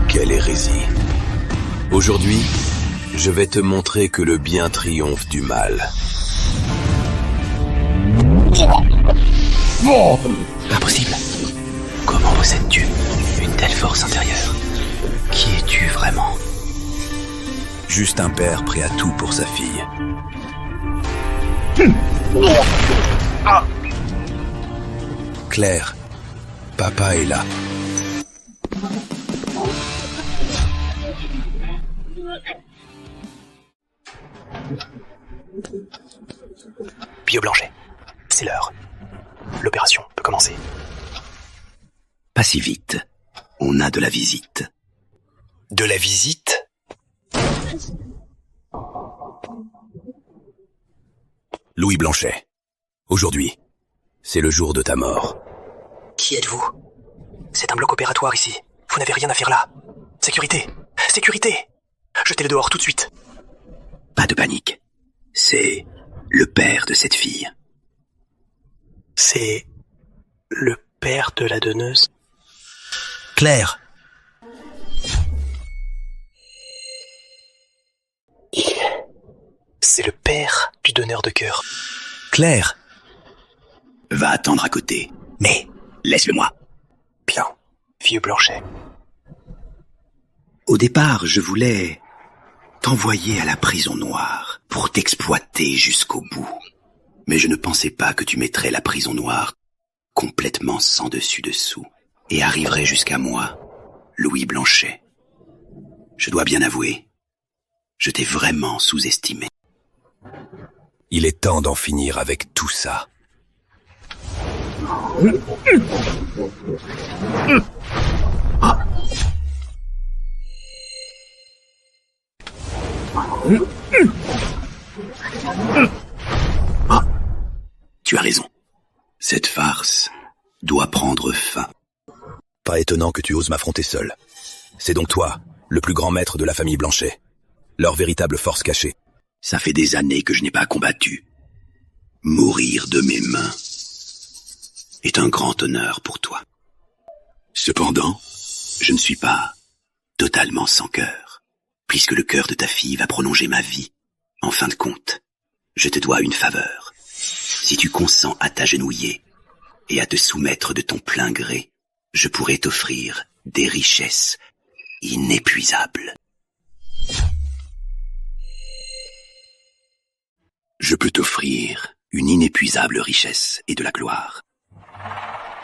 Quelle hérésie. Aujourd'hui, je vais te montrer que le bien triomphe du mal. Impossible. Comment possèdes-tu une telle force intérieure? Qui es-tu vraiment? Juste un père prêt à tout pour sa fille. Claire, papa est là. Vieux Blanchet, c'est l'heure. L'opération peut commencer. Pas si vite. On a de la visite. De la visite? Louis Blanchet, aujourd'hui, c'est le jour de ta mort. Qui êtes-vous? C'est un bloc opératoire ici. Vous n'avez rien à faire là. Sécurité! Sécurité! Jetez-le dehors tout de suite. Pas de panique. C'est le père de cette fille. C'est le père de la donneuse. Claire! C'est le père du donneur de cœur. Claire! Va attendre à côté. Mais, laisse-le-moi. Bien, vieux Blanchet. Au départ, je voulais t'envoyer à la prison noire pour t'exploiter jusqu'au bout. Mais je ne pensais pas que tu mettrais la prison noire complètement sans dessus-dessous et arriverais jusqu'à moi, Louis Blanchet. Je dois bien avouer, je t'ai vraiment sous-estimé. Il est temps d'en finir avec tout ça. Tu as raison. Cette farce doit prendre fin. Pas étonnant que tu oses m'affronter seul. C'est donc toi, le plus grand maître de la famille Blanchet. Leur véritable force cachée. Ça fait des années que je n'ai pas combattu. Mourir de mes mains est un grand honneur pour toi. Cependant, je ne suis pas totalement sans cœur, puisque le cœur de ta fille va prolonger ma vie. En fin de compte, je te dois une faveur. Si tu consens à t'agenouiller et à te soumettre de ton plein gré, je pourrais t'offrir des richesses inépuisables. Je peux t'offrir une inépuisable richesse et de la gloire.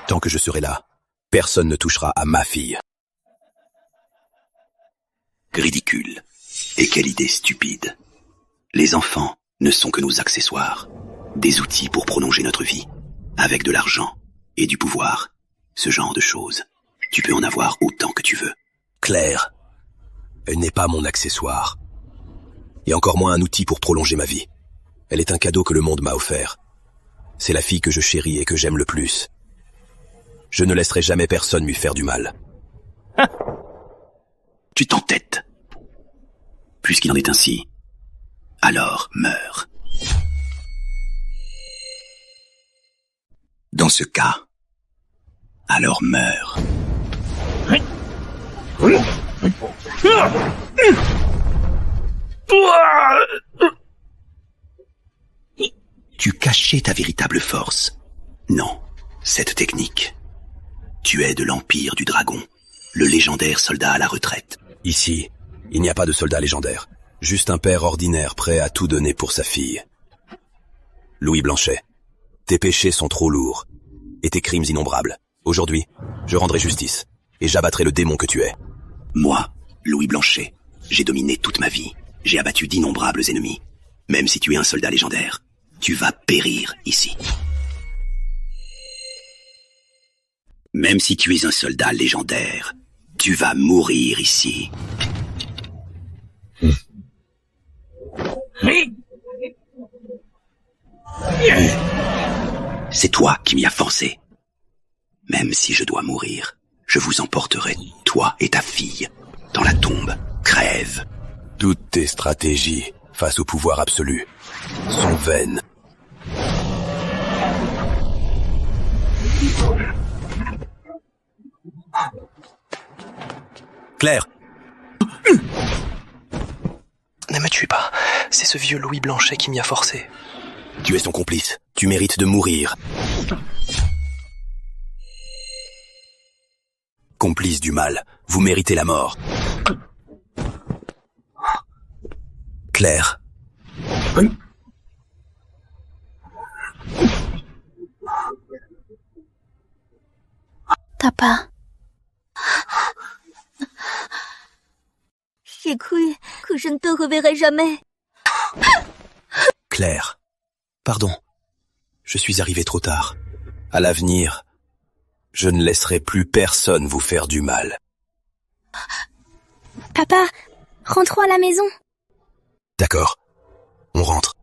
Tant que je serai là, personne ne touchera à ma fille. Ridicule. Et quelle idée stupide. Les enfants ne sont que nos accessoires, des outils pour prolonger notre vie. Avec de l'argent et du pouvoir, ce genre de choses, tu peux en avoir autant que tu veux. Claire, elle n'est pas mon accessoire. Et encore moins un outil pour prolonger ma vie. Elle est un cadeau que le monde m'a offert. C'est la fille que je chéris et que j'aime le plus. Je ne laisserai jamais personne lui faire du mal. Tu t'entêtes. Puisqu'il en est ainsi, alors meurs. Dans ce cas, alors meurs. Tu cachais ta véritable force. Non, cette technique. Tu es de l'Empire du Dragon, le légendaire soldat à la retraite. Ici, il n'y a pas de soldat légendaire. Juste un père ordinaire prêt à tout donner pour sa fille. Louis Blanchet, tes péchés sont trop lourds et tes crimes innombrables. Aujourd'hui, je rendrai justice et j'abattrai le démon que tu es. Moi, Louis Blanchet, j'ai dominé toute ma vie. J'ai abattu d'innombrables ennemis. Même si tu es un soldat légendaire, tu vas périr ici. Même si tu es un soldat légendaire, tu vas mourir ici. C'est toi qui m'y as forcé. Même si je dois mourir, je vous emporterai, toi et ta fille, dans la tombe. Crève. Toutes tes stratégies face au pouvoir absolu sont vaines. Claire! Ne me tuez pas, c'est ce vieux Louis Blanchet qui m'y a forcé. Tu es son complice, tu mérites de mourir. Complice du mal, vous méritez la mort. Claire. papa. J'ai cru que je ne te reverrai jamais. Claire, pardon. Je suis arrivé trop tard. À l'avenir, je ne laisserai plus personne vous faire du mal. Papa, rentrons à la maison. D'accord, on rentre.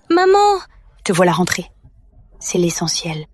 Maman! Te voilà rentrée. C'est l'essentiel.